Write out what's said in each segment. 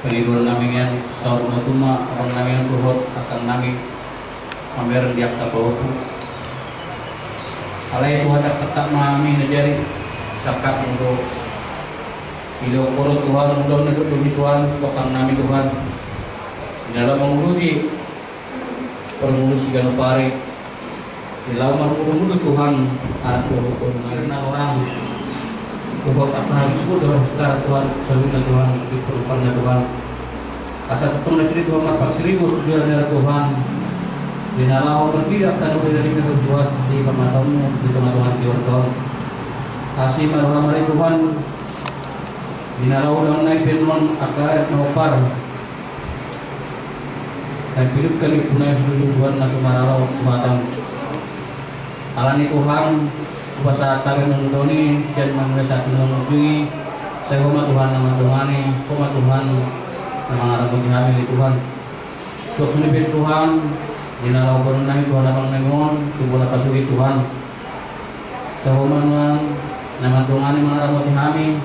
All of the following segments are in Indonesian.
Pengidul namin yan sa matuma ang namin ang buhot akan namin mameron diak ta po. Alay Tuhan tak sakak mami najari sakak untuk ilo koro Tuhan mudah nuduk demi Tuhan kokang nami Tuhan di dalam mengurusi permulus sigano pare di dalam mengurusi Tuhan anak Tuhan karena orang Tuhan tak harus sudah sekarang Tuhan selalu Tuhan diperlukannya Tuhan asal ketemu dari Tuhan apa seribu tujuan Tuhan Binalau berbidak dan dari Tuhan di pematamu di tengah-tengah Tuhan kasih marhamah Tuhan binalau dan naik benon akar nopar dan hidup kali punai seluruh Tuhan nasi maralau matang alani Tuhan kuasa tagan mendoni dan mengesat menunjui saya hormat Tuhan nama Tuhan ini hormat Tuhan nama arah kami Tuhan suatu Tuhan Dinalau berenang Tuhan abang nengon tubuh lapa suri Tuhan sehoman nama Tuhan yang mengarah kami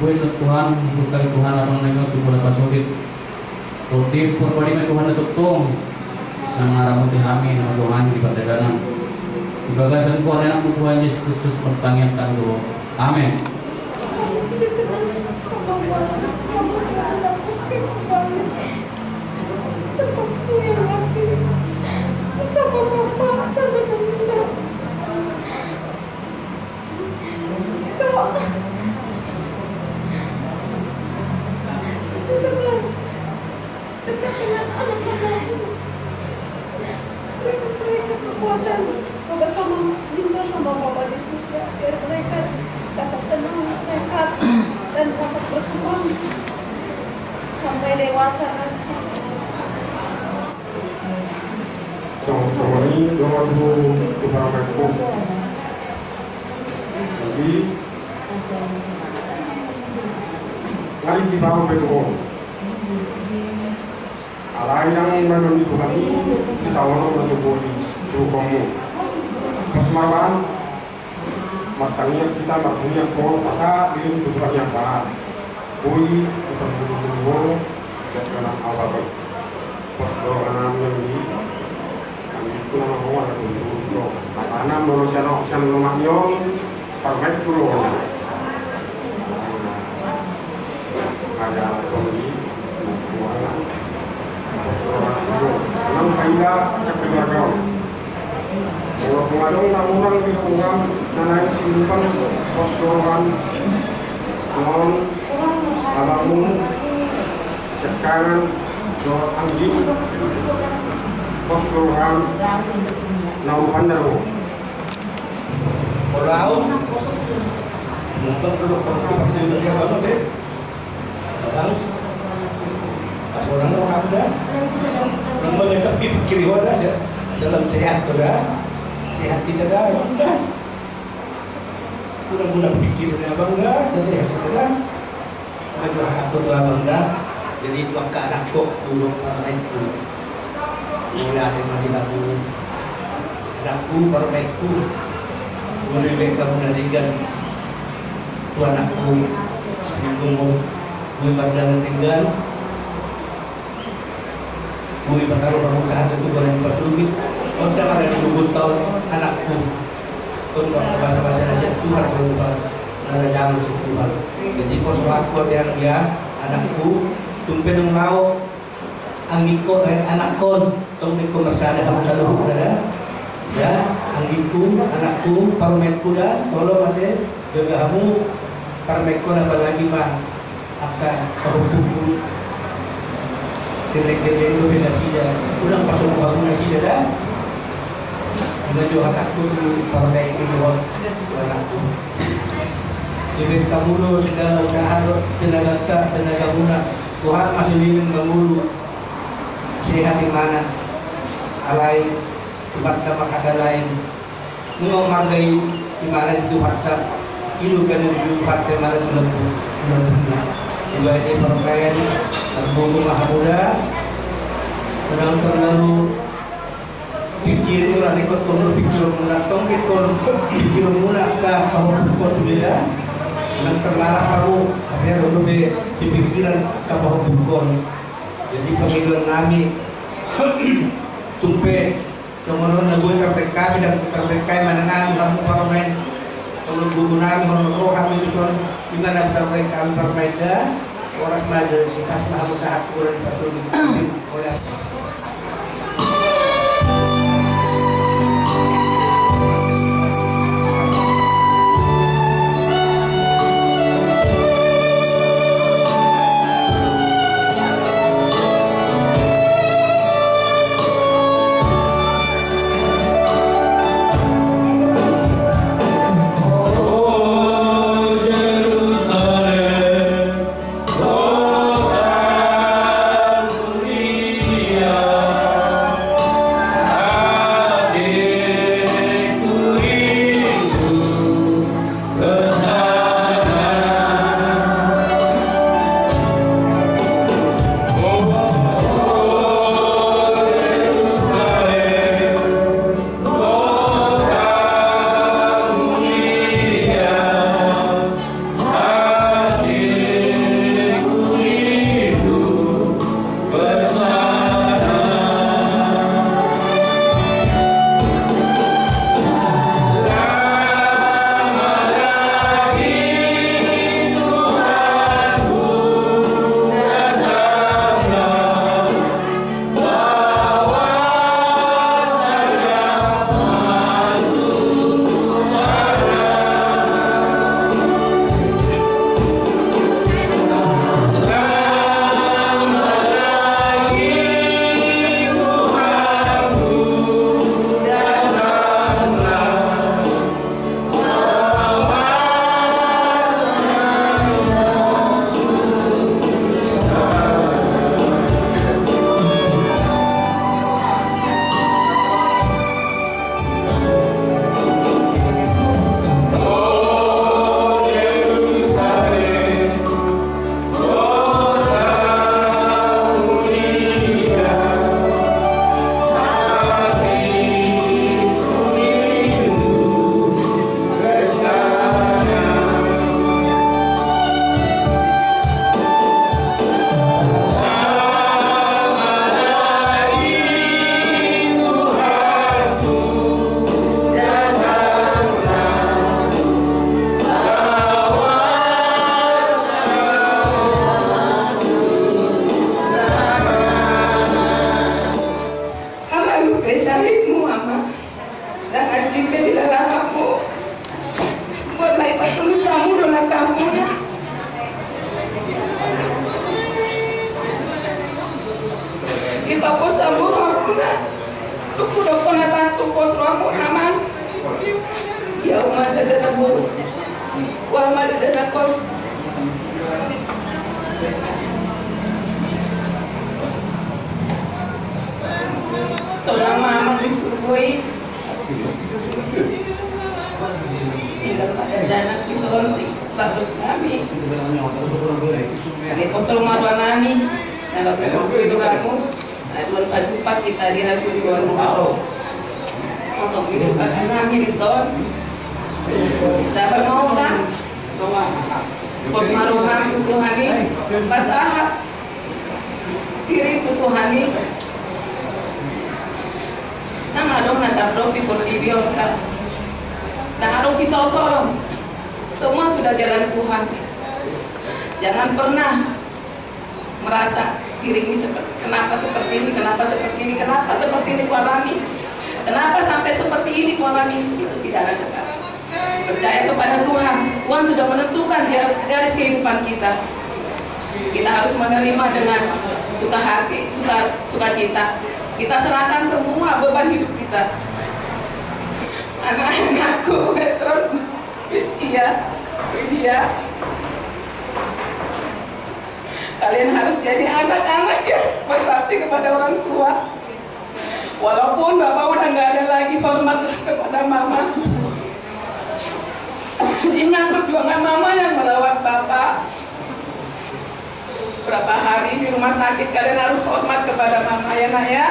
gue Tuhan bukan Tuhan abang nengon tubuh lapa suri roti perbadi Tuhan itu tong nama arah kami nama Tuhan di perdagangan di bagasan Korea Tuhan Yesus Kristus bertanggung tangguh amin. Sama mama, sama bunda. Dekat dengan anak-anak. Mereka kekuatan. Bapa sama minta sama Bapak Yesus ya, biar mereka dapat tenang, sehat, dan dapat berkembang sampai dewasa nanti. Sama ini doa dulu Tuhan mereka. Jadi, ngari kita berdoa. Alai yang menurut Tuhan ini kita orang masuk bodi kamu. Pas malam, matanya kita matanya kau pasal ini Tuhan yang sah. Bodi kita berdoa dan dalam awal. Pas doa yang ini. Kuna mahuwa na kundo ana mo siya no siya no manyo parmet kulo ada tongi kuala nang kaila sa keluarga mo kumadong na urang di ungam nanay simpan postoran amon abamu sekarang do anjing Poskoran naupan daro. Orang mungkin perlu perlu dia apa deh? Orang ada. Orang banyak kiri wadah ya. Dalam sehat sudah, sehat kita dah. Kurang guna pikir dia bangga, sehat kita dah. Bagi aku doa bangga. Jadi waktu anak kok belum pernah itu. Mulai ada madilaku, anakku, permaiku, boleh baik kamu nadikan, tu anakku, ibumu, gue pada tinggal, gue pada orang usaha itu boleh dipasungin, orang ada di 20 tahun anakku, orang bahasa nasihat Tuhan berubah, nada jalur Tuhan. Jadi persoalanku yang dia anakku, tumpen mau anggiko anakku tong di komersial kamu selalu ada ya anggiko anakku parmetku dah tolong ate jaga kamu parmetku apa lagi mah akan perhukum direk-direk itu beda sida ulang pasang bangun sida dah dengan juga satu parmetku buat anakku jadi kamu lo segala usaha tenaga guna Tuhan masih ingin mengulu sehat di mana alai tempat ada lain mau manggai di mana itu fakta hidup kan di tempat mana itu lembu juga ini permen terburu mahamuda sedang terlalu pikir itu orang ikut kono pikir muna tong pikir muna kah bahwa kau sudah sedang terlarang baru Pero lebih si pikiran kapal bukon. Jadi panggilan kami tumpe kemudian nabuh terpek kami dan terpek kami menengah kamu para main kalau guru kami kalau kami itu di mana terpek kami bermain dah orang belajar sipas mahu saat kurang pasul oleh selama amat disuruhi tinggal pada jalan diselontik takut kami ini kosong marwah nami kalau disuruhi doamu aduan padupat kita dihasil doan kau kosong itu kata nami diselon sabar mau kan pos maruham tutuhani pas ahap kiri tutuhani nama dong natap di Portibio kan tak harus si sol-solong semua sudah jalan Tuhan jangan pernah merasa diri ini kenapa seperti ini kenapa seperti ini ku alami kenapa sampai seperti ini ku alami itu tidak ada kan percaya kepada Tuhan Tuhan sudah menentukan garis kehidupan kita harus menerima dengan suka hati sukacita kita serahkan semua beban hidup kita anak-anakku Westron Rizkia Widya kalian harus jadi anak-anak ya berbakti kepada orang tua walaupun bapak udah nggak ada lagi hormat kepada mama ingat perjuangan mama yang melawat bapak berapa hari di rumah sakit kalian harus hormat kepada mama ya nak ya.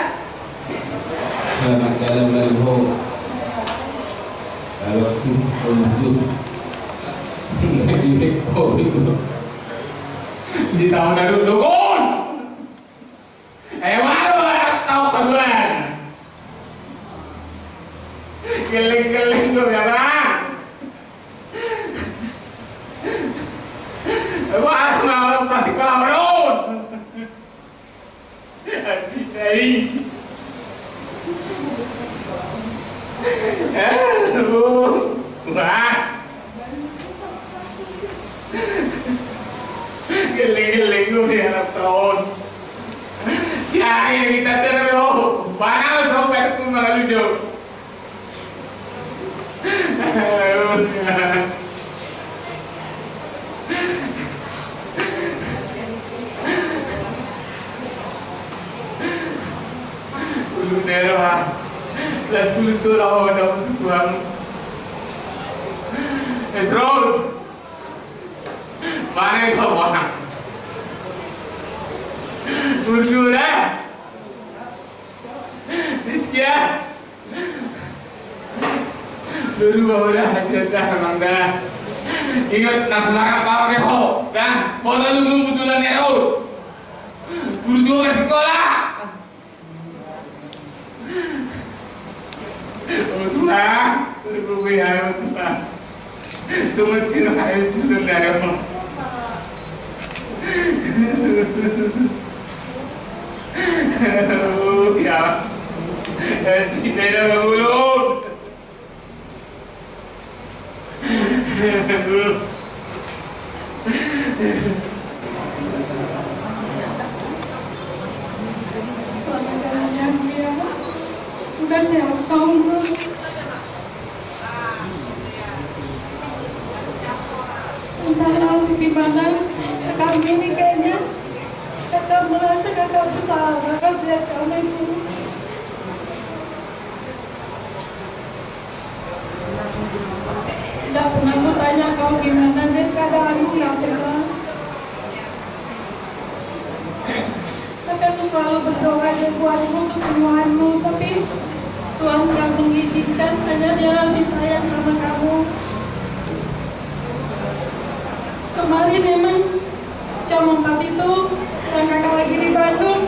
Selamat jalan melalui kalau itu Di tahun baru dukun. Baru tahu kaduan. Geling-geling tuh ya bang. Wah, mau pasti kelamarun. Adik. Wah. Geling-geling tuh ya tahun. Ya, ini kita terus. Mana sampai itu malah lucu. Lunero las pulso la hora tuan Esrol mana itu mana Ursula Rizkia dulu udah hasil dah mangga ingat nasemangat apa keho dan foto dulu betulan Erol guru ke sekolah. Tuhan, tunggu ya Tuhan. Tunggu tino ayo dulu dari mo. Ya, tidak ada mulut. Udah siapa tahu entahlah gimana kami ini kayaknya kakak merasa kakak bersalah lihat kami itu tidak pernah bertanya kau gimana dan keadaan siapa kakak tuh selalu berdoa dan buatmu kesembuhanmu tapi Tuhan tidak mengizinkan hanya dia lebih sayang sama kamu. Kemarin memang jam 4 itu yang kakak lagi di Bandung.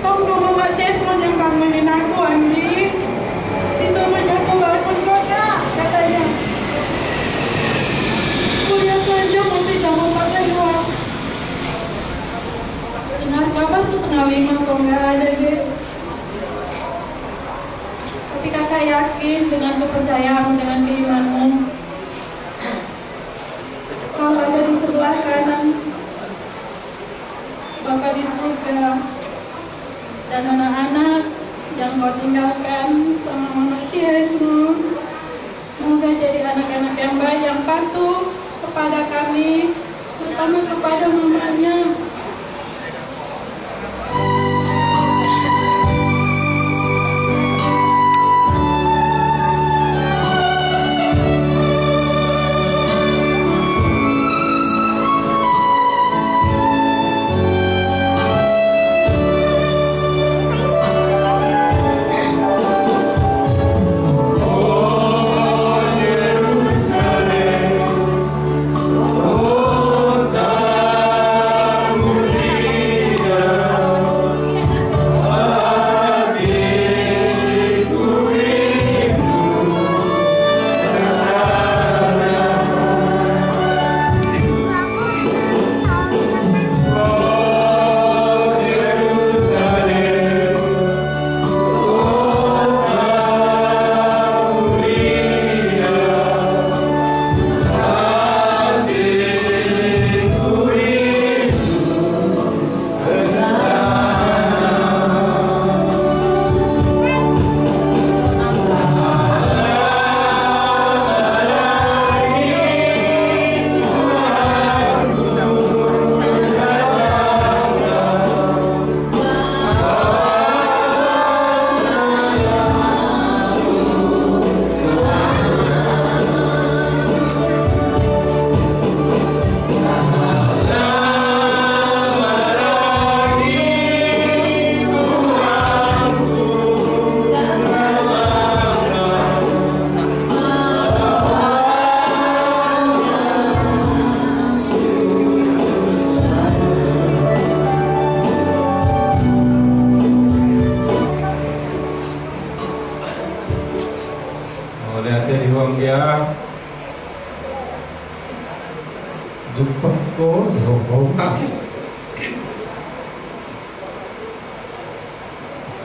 Kamu rumah Mbak Cesron yang kangenin aku, Andi. Disuruhnya aku walaupun kota, katanya. Kuliah aja masih jam 4 lewat. Dengar kabar 4:30 kok nggak ada deh. Tapi kakak yakin dengan kepercayaan, dengan keimanmu. Kau ada di sebelah kanan Bapak di surga dan anak-anak yang kau tinggalkan sama Mama Yesus. Semoga jadi anak-anak yang baik, yang patuh kepada kami, terutama kepada mamanya. Oh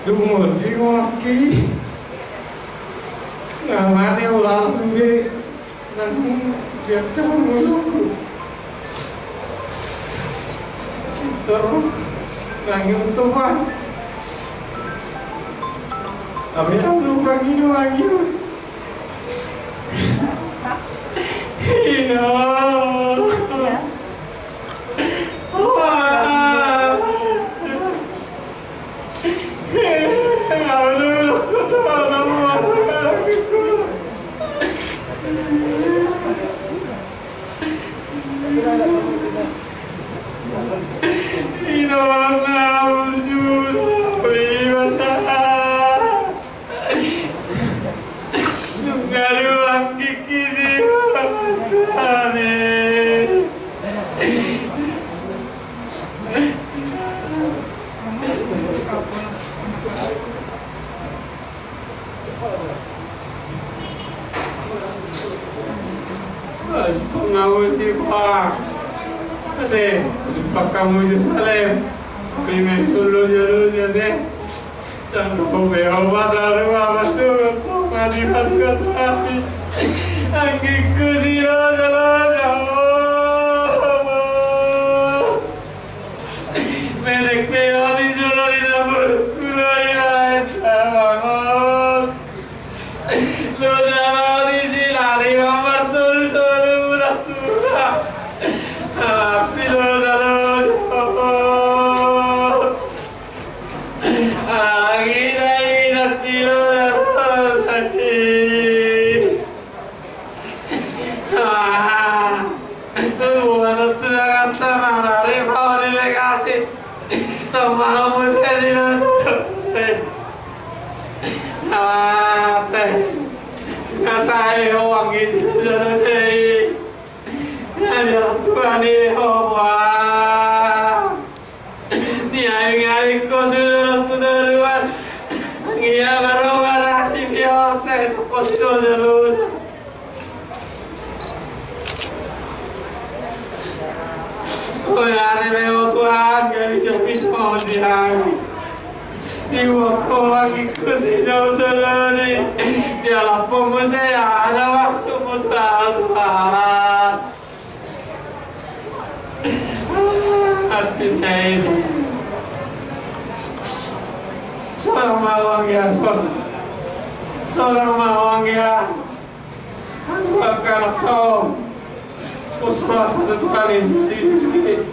Dumur di ngoki. Ngamane ulang duwe nang siapa menunggu. Terus lagi untungan. Tapi lu lagi. Iya. Pengawasin Pak, ada jumpa kamu di Salem, pengen solo deh, dan kau beobat dari apa tuh, kau mati harga tapi, aku dia jauh, mereka beobat solo di dapur, kuraya bangun, lu jangan di sini lari gambar solo. Tuhan ini ni ayang ko duluan ngiya baru barasi biar saya takut dulu oh ya ni Tuhan kami cepat mau dihari di waktu lagi kusi jauh dulu ni dia lapung saya ada waktu Tuhan Asinay seorang mawang ya seorang mawang ya aku akan tahu usra satu kali sendiri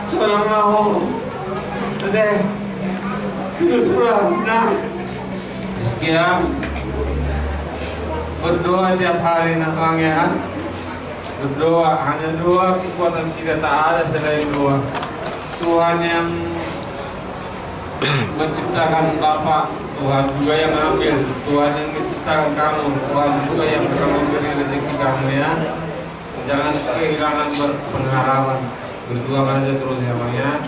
seorang mawang ada itu surah nah sekian berdoa tiap hari nakangnya berdoa hanya doa kekuatan kita tak ada selain doa. Tuhan yang menciptakan Bapa, Tuhan juga yang ambil, Tuhan yang menciptakan kamu, Tuhan juga yang akan memberi rezeki kamu ya. Jangan kehilangan pengharapan, berdoa aja terus ya Bang ya.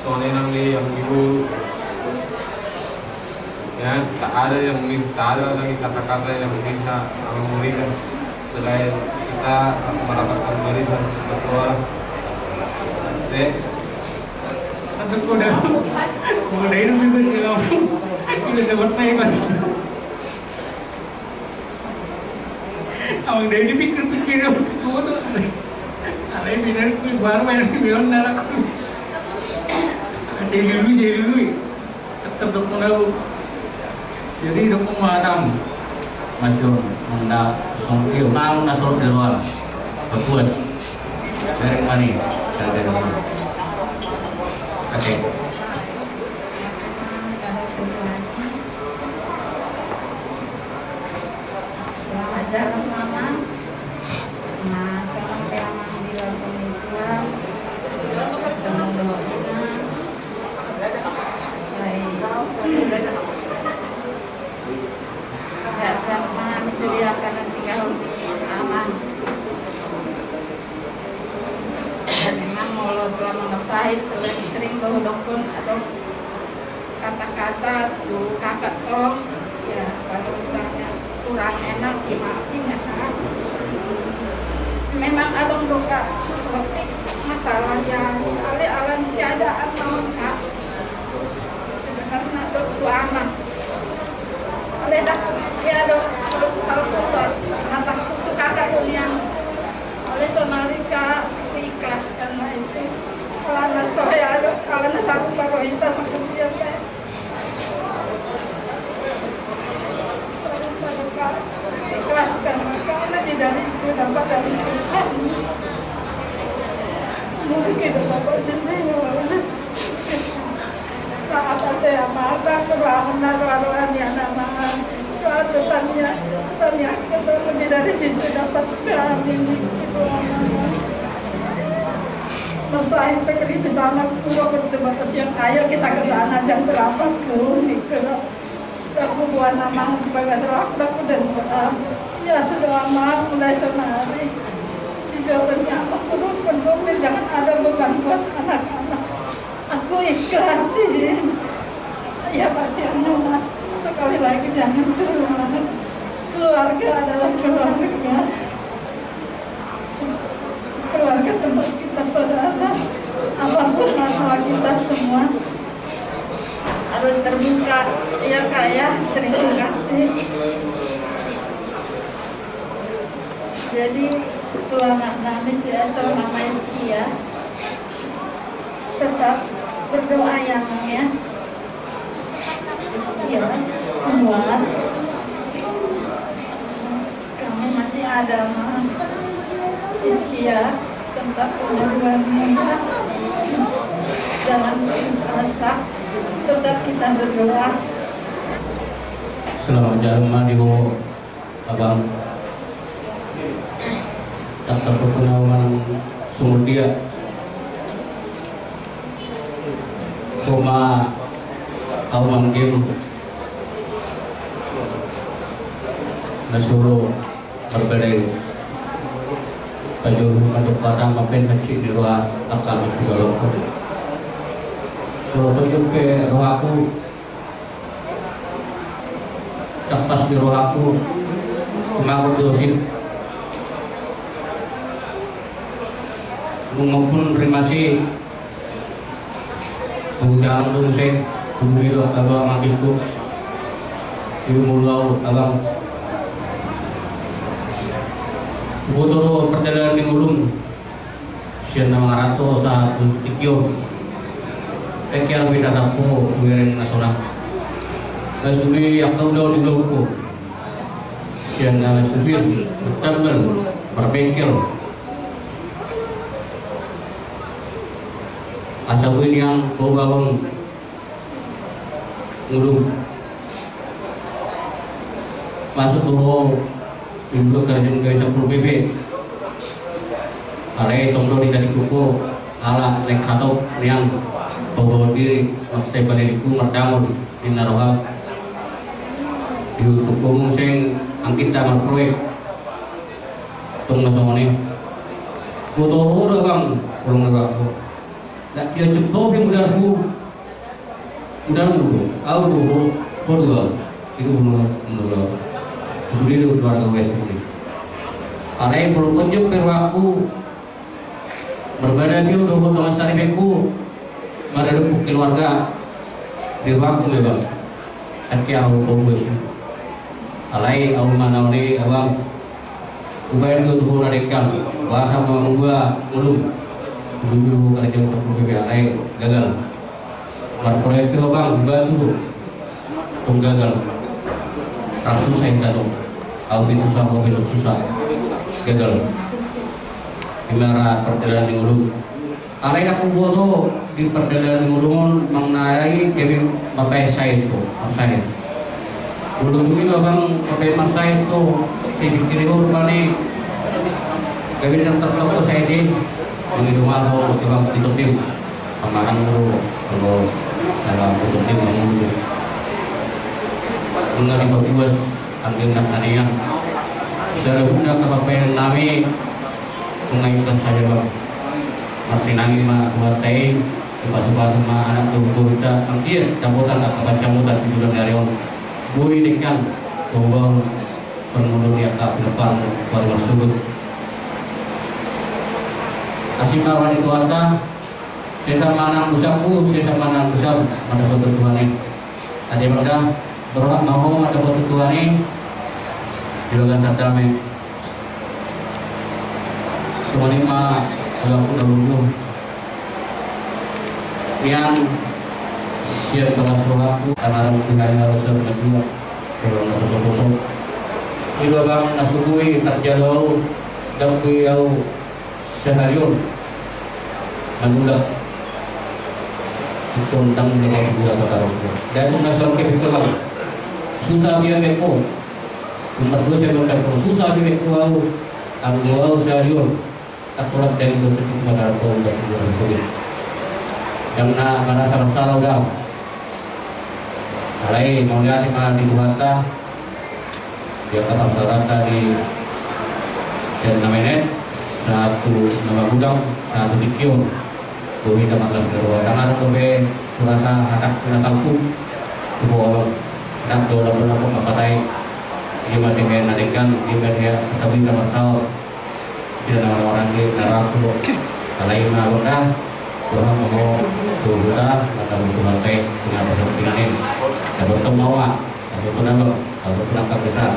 Soalnya nanti yang ibu ya tak ada lagi kata-kata yang bisa memberikan selain kita mendapatkan barisan berdoa. Tapi kau dah ini juga ini dapat saya kan. Awak dah dipikir-pikir kau tu. Ada benar kui baru main bion nak. Saya dulu tetap doktor tahu. Jadi doktor madam masuk anda songkil nang nasor di luar berbuat dari mana dari rumah oke selamat jalan mama nah sampai mama bilang pemikiran ketemu doaina sehat-sehat mama disediakan nanti kalau aman dan memang mau selama ngesahin sering bawa dokun atau kata-kata tuh kakak om ya kalau misalnya kurang enak dimaafin ya kak memang ada doka seperti masalah yang ale-alan tiada atau kak mungkin bapak saya kata mata keruangan naruhan yang nama atau tanya kita dari situ dapat kami masa itu di sana kurang berdebat siang ayo kita ke sana jam berapa pun kalau aku buat nama sebagai serak aku dan ya sudah amat mulai senari di jawabannya apa kurus pendukung jangan ada beban buat anak-anak aku ikhlasin ya pasti anak sekali lagi jangan keluarga adalah keluarga tempat kita saudara apapun masalah kita semua harus terbuka ya kaya terima kasih jadi Tuhan Nami si Esther Mama Iskia tetap berdoa ya Mang ya Iskia kuat kamu masih ada Mang Iskia tetap berdoa jangan putus asa tetap kita berdoa selamat jalan madiho abang tak terpenuh sumur dia rumah awang game nasuruh berbeda baju untuk padang mapen kecil di ruang akan juga loh kalau berjumpa rohaku tepas di rohaku mengaku dosin maupun terima kasih mengucapkan dong saya bumi abang makiku ibu mulau abang botoro perjalanan di ulung sian nama rato saat ustikio ekian beda dapo wiring nasional nasubi yang kau dah di loko sian nama subir bertambal berbengkel asal yang kau bangun ngulung masuk tuh ibu kerjaan ke 10 BB alai tongdo di tadi kuku ala lek satu yang bawa diri maksudnya baliku merdamun di naroha di kuku sing angkita merproyek tunggu sama nih foto udah bang kurang ngerako nak dia cukup yang udarmu aku berdua itu menurut sudah itu keluarga gue sendiri karena yang belum kunjung ke aku berbeda dia udah potong sari beku ada lepuk keluarga di waktu memang akhirnya aku bagus alai aku mana oleh abang ubayan gue tuh nadekan bahasa mama gua ulung dulu kerja untuk alai gagal proyek itu abang bantu tuh gagal ratus saya tahu aku itu susah gagal gimana perjalanan di ulung alai aku bodoh di perjalanan di ulung mengenai kami bapak saya itu saya ulung itu abang bapak saya itu saya pikir rumah nih kami yang terlalu saya di mengirim aku coba ditutup kemarin dulu kalau dalam tutup menunggu mengenai bagus angin dan tanian selalunya kebapayan nami mengaitkan saja bang arti nangis mah buatai coba sama anak tubuh kita angkir cambutan atau cambutan tiduran dari orang bui dengan bawang pengundur yang tak depan baru tersebut kasih kawan itu anda saya sama anak usahaku saya sama anak usaha ada foto Tuhan ini ada yang berhak mau ada foto Tuhan ini juga sadame semua lima agak dulu yang siap kelas rohaku karena Tuhan harus berdua kalau kosong itu bang nasubui terjauh dan beliau seharian Anulah Tundang dengan gula kata rokok. Dan nasar ke itu kan susah dia meko. Nomor 2 saya berkata susah dia meko ang wow sayur. Aturan dari itu pada rokok dan gula sulit. Yang na mana sarau gam. Alai mau lihat di Tuhan dia kata sarata di sen namanya satu nama gudang satu dikion tuhi teman kelas dan ada tobe merasa anak nasalku tuh dan doa berlaku makatai dia dengan nadekan dia dia tapi sama sal dia nama orang di naraku kalai malukan Tuhan mau tuh kita atau tuh dengan persoalan ini dan bertemu awak atau penambah atau penangkap besar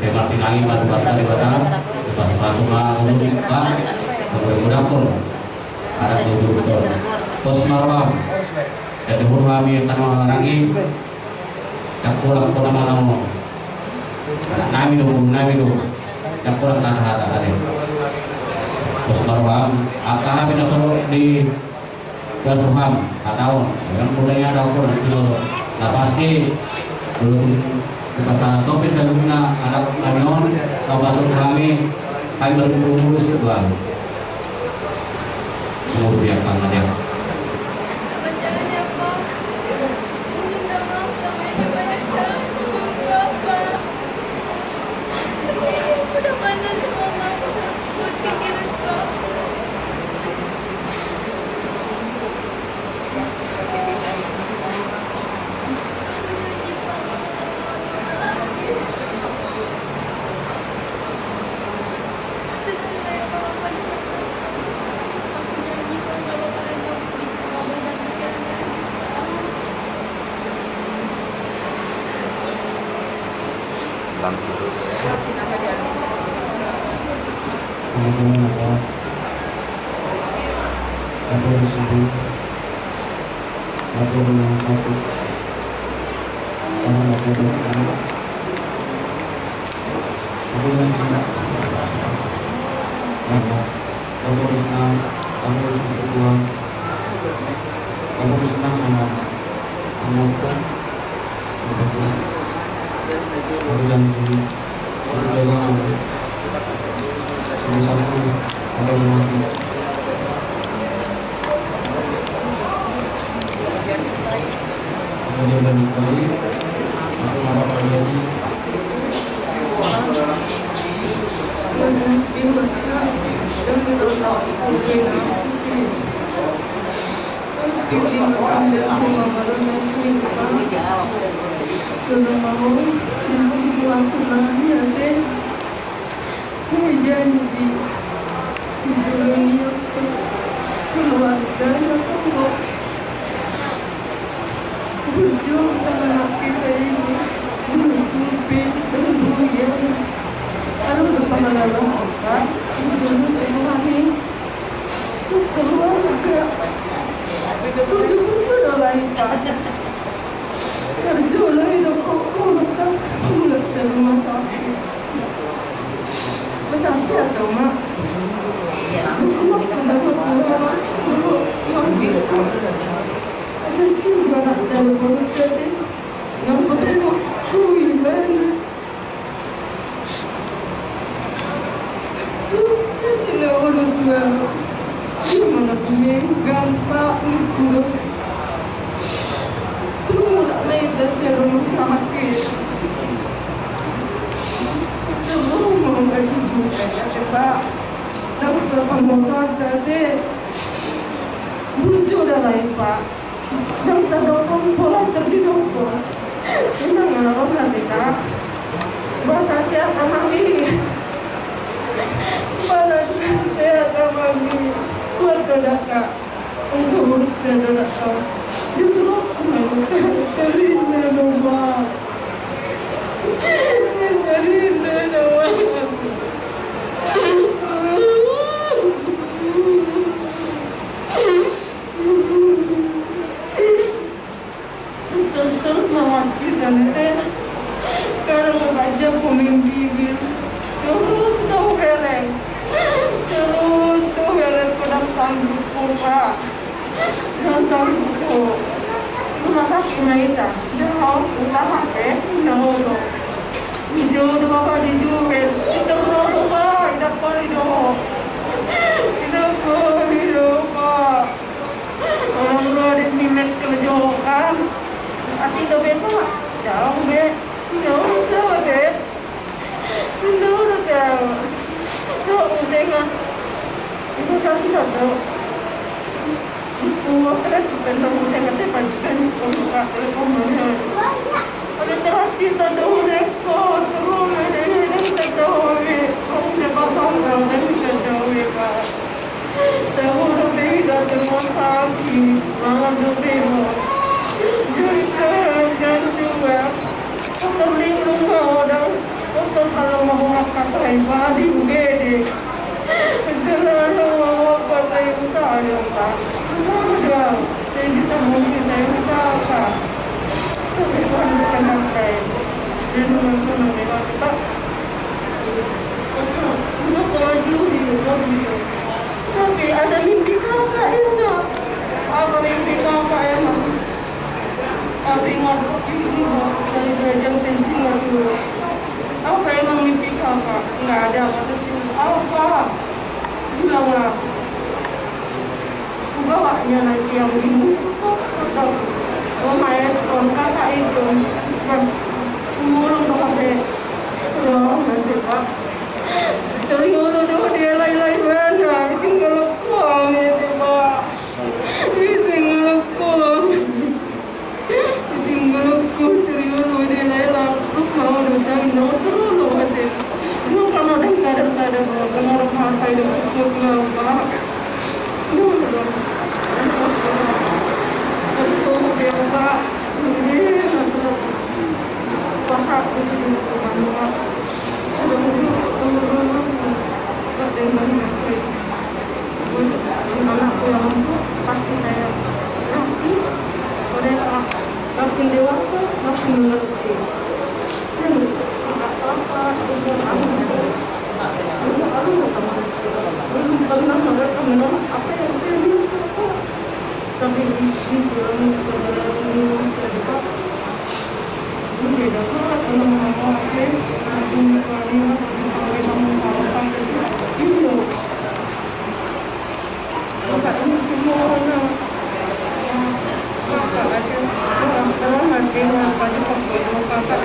memang tinggalin batu-batu di batang batu-batu untuk kita kemudian pun ada tujuh betul pos marwah jadi huruf yang tanah lagi yang pulang ke nama nami dulu yang pulang tanah ada pos marwah akan habis nasor di Gasuham atau yang pulangnya ada ukuran dulu nah pasti belum kata topik saya guna anak anon atau batu kami berburu-buru sebuah kemudian karena dia saya janji dijalani keluarga atau berjuang karena kita ini menutupi dan buyar karena udah pengalaman kita berjuang temani untuk keluarga berjuang adalah ibadah berjuang itu kok mulai rumah sakit masa siapa mak aku kenapa Tuhan gitu saya sih jualan dari bawah tadi nampak tengok gimana sukses kena orang tua gimana pemegang pak nikul terus tak leda saya rumah sakit semua mau kasih juga pak dan setelah pembukaan tadi lucu dah lain pak yang terdokong pola terdidokong ini ngarap nanti kak bahasa kesehatan mami bahasa kesehatan mami kuat tidak kak untuk murid tidak kak disuruh aku mengikuti terima nomor terima nomor terus mewakilkan kalau membaca pemimpin terus kau heleng pada Pak. Dan itu rumah sakit kita. Jauh ulah HP, jauh. Jauh tu Bapak jauh. Kita perlu Pak, kita perlu. Kita perlu Pak. Orang tua di mimet kerjaan. Aci tu Pak. Jauh bet, jauh bet. Jauh jauh. Jauh dengan itu saya tidak tahu. Semua keren tentang saya kata pastikan orang telefonnya. Ada terhati tahu saya kau terus ada tahu kamu siapa sahaja dan tahu Pak. Tahu lebih dari sakit, malam lebih. Jadi saya juga untuk lingkungan dan untuk kalau mau makan saya di UGD. Kalau mau pakai usaha Pak. Usaha saya bisa mungkin saya usahakan. Tapi Tuhan bukan pakai. Dan langsung lewat Pak. Untuk masih gitu. Tapi ada mimpi kakak ya. Apa mimpi kakak emang? Tapi ngapain sih dari belajar pensi dulu. Apa emang mimpi kakak? Nggak ada kata sih. Apa? Bilanglah. Bawanya nanti yang bingung atau maestro kakak itu kan mulung pakai loh nanti Pak terlalu doh dia lain mana tinggal kuang itu Pak tinggal kuang terlalu dia lain lu mau datang no terlalu hati lu kalau ada sadar bahwa orang harta itu cukup Pak dulu biasa ini masalah puasa itu juga ada masih anakku yang pasti saya nanti mereka makin dewasa makin mengerti dan apa itu belum pernah mereka menolak apa yang saya minta tapi di sini terdekat beda Pak sama mama aku kali mengharapkan itu kakak ini semuanya kakak aja orang nanti pada kakak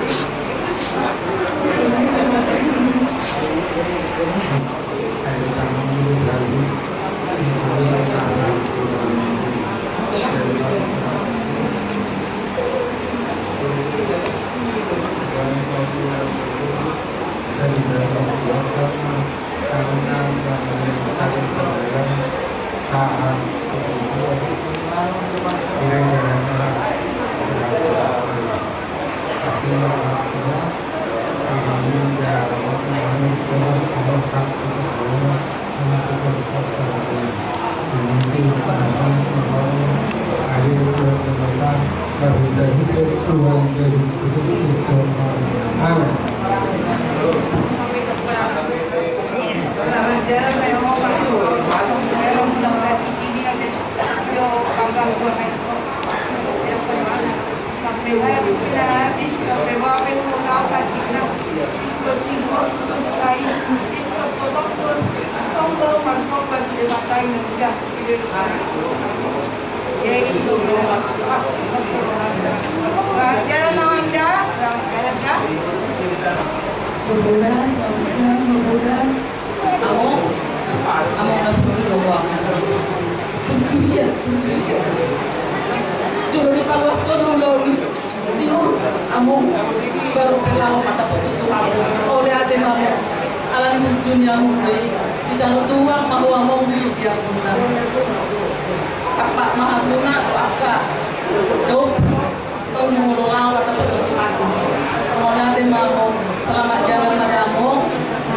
selamat jalan padamu,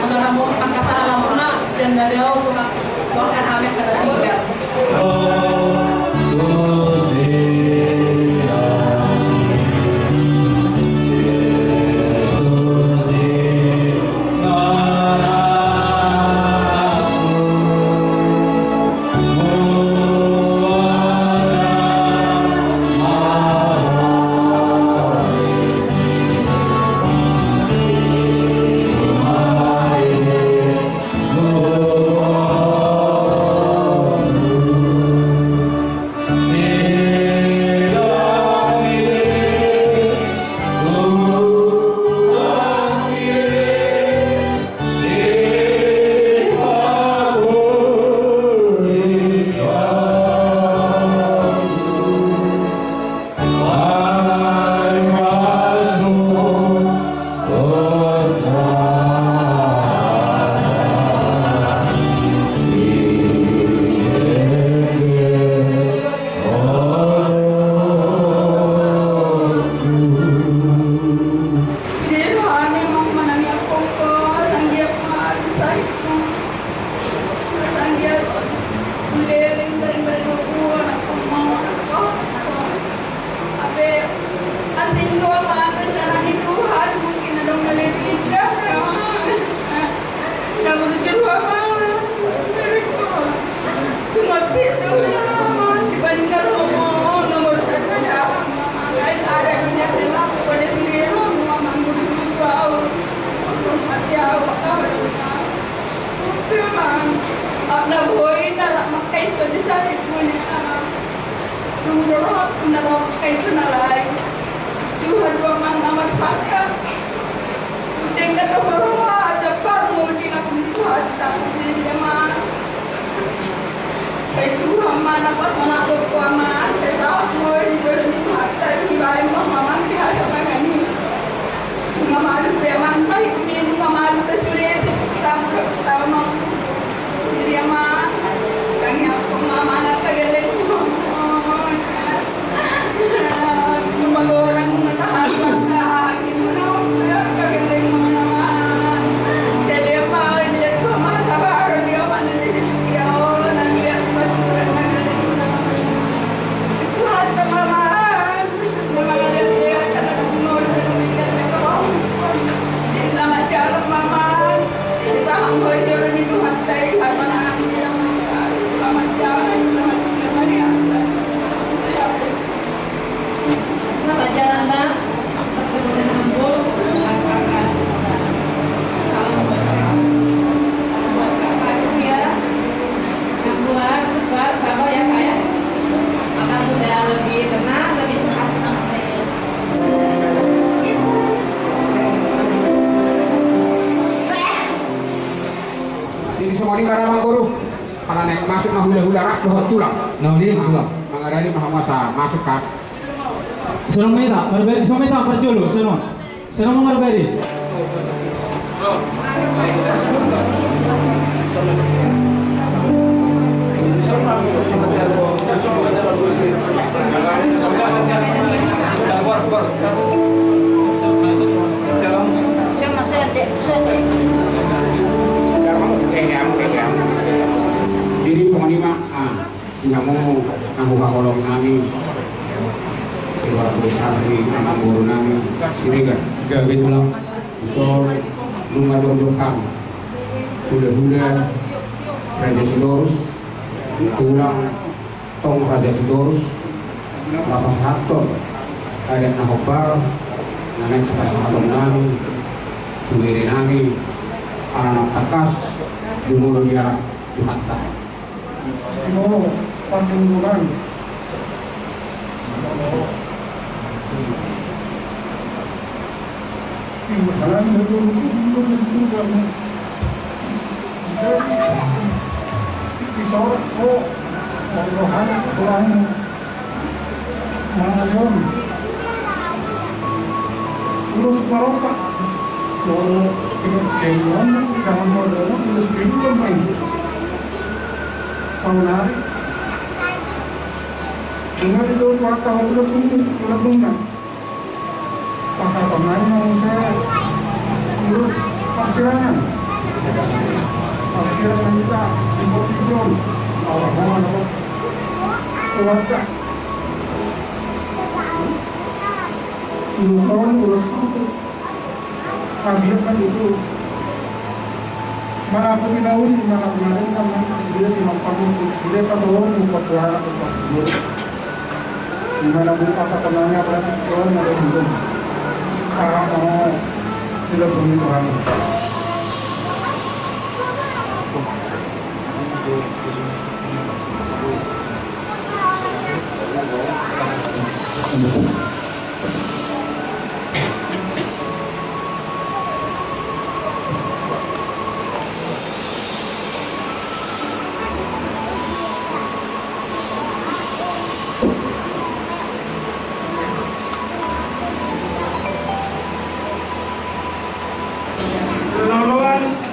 mengenai angkasa alam puna, sendiriau Tuhan amin pada tiga. Tunggu situ dibandingkan nomor saja guys ada dunia telah pada sendiri mama murid tahu terus hati awak memang aku boy nak makai sudah saya punya tunggu nak makai sudah lagi Tuhan memang nama saka dengan doa cepat mungkin aku Tuhan tapi dia mah saya Tuhan mana pas mana berkuaman saya tahu di hati di bayi mama biasa makan ini mama ada preman saya ini mama ada sudah kita mulai setahun jadi mah kami aku mama anak kagak mama orang mengatakan gimana kagak mana saya dia mah dia tuh mah sabar dia mana sih dia nanti dia baturan itu hati marah mama dia karena umur dia kalau jadi selamat jalan mama jadi saham berjalan itu hati hasanah dia selamat jalan selamat tinggal Maria Selamat jalan Bang. Perkebunan Ambul mengatakan salam buat kakak ya, yang buat bapak ya kak ya, akan sudah lebih tenang, lebih sehat. Jadi semua ini karena guru karena naik masuk nah hula-hula rak dohot tulang. Nah, ini tulang. Mengadani maha masa masuk kan. Senang meta, berberis, senang meta perjolo, senang. Senang mengarberis. Jadi semua ini mah, nyamu nahu kakolong nami. Keluar besar di nama guru nami sini kan gak betul so lu ngadon-dondong hula-hula Raja Sidorus tulang tong Raja Sidorus lapas harto ada nahobar nanek sepasang halong nami tuwiri nami anak takas jumuro diarak dihatta Mau panjungan Tuhan itu sungguh juga disorot kok Tuhan Tuhan mengayon terus merokok kalau kemudian jangan modal terus bingung main saunari dengar itu kata udah bunga pasal pemain mau saya urus pasirangan kita impor orang-orang apa keluarga urus satu kan itu mana aku dinauni mana kemarin kan dia cuma kamu dia kan orang buat suara gimana pun pasal pemainnya berarti orang ada belum sangat mau tidak begitu lagi.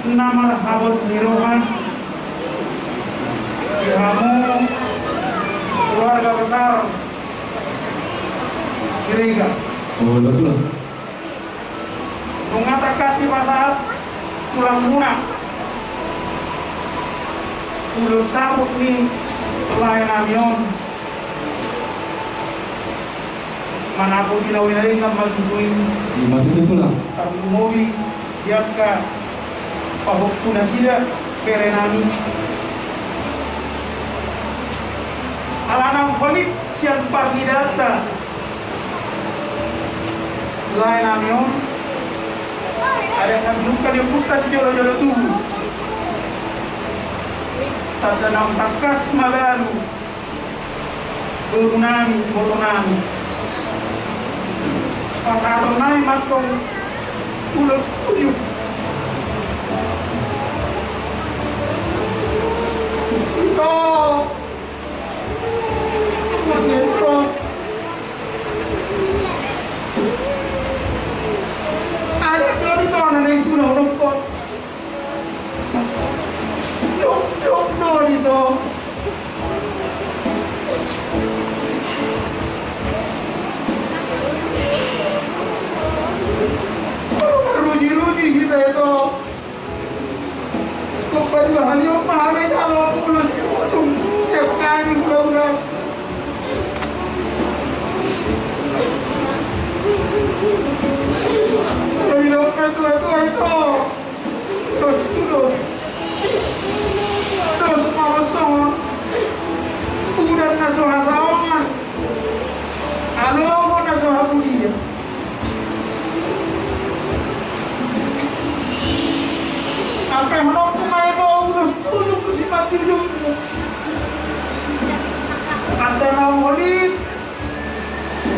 Nama Habot Nirohan kamu keluarga besar Sirega. Oh, betul. Mengata kasih pasahat tulang munak udah sabuk nih lain amion mana aku tidak wilai kan bantuin Betul lah. tapi mobil diapka pahok puna sila perenami siang pagi data lain amio ada yang luka di putas jolo-jolo tubuh terdanam takas magalu Borunami pasaro nai matong ulos tujuh ito mag-yeso ada ko dito na naisunaw ko no dito ruji kita itu kembali bahan yang pahami kalau mulus ujung yang kami ulang-ulang Pemilakan tua-tua itu terus mawasongan udah nasuha sawangan alo nasuha budia apa yang menopung itu udah tujuh ke sifat tujuh ada namolid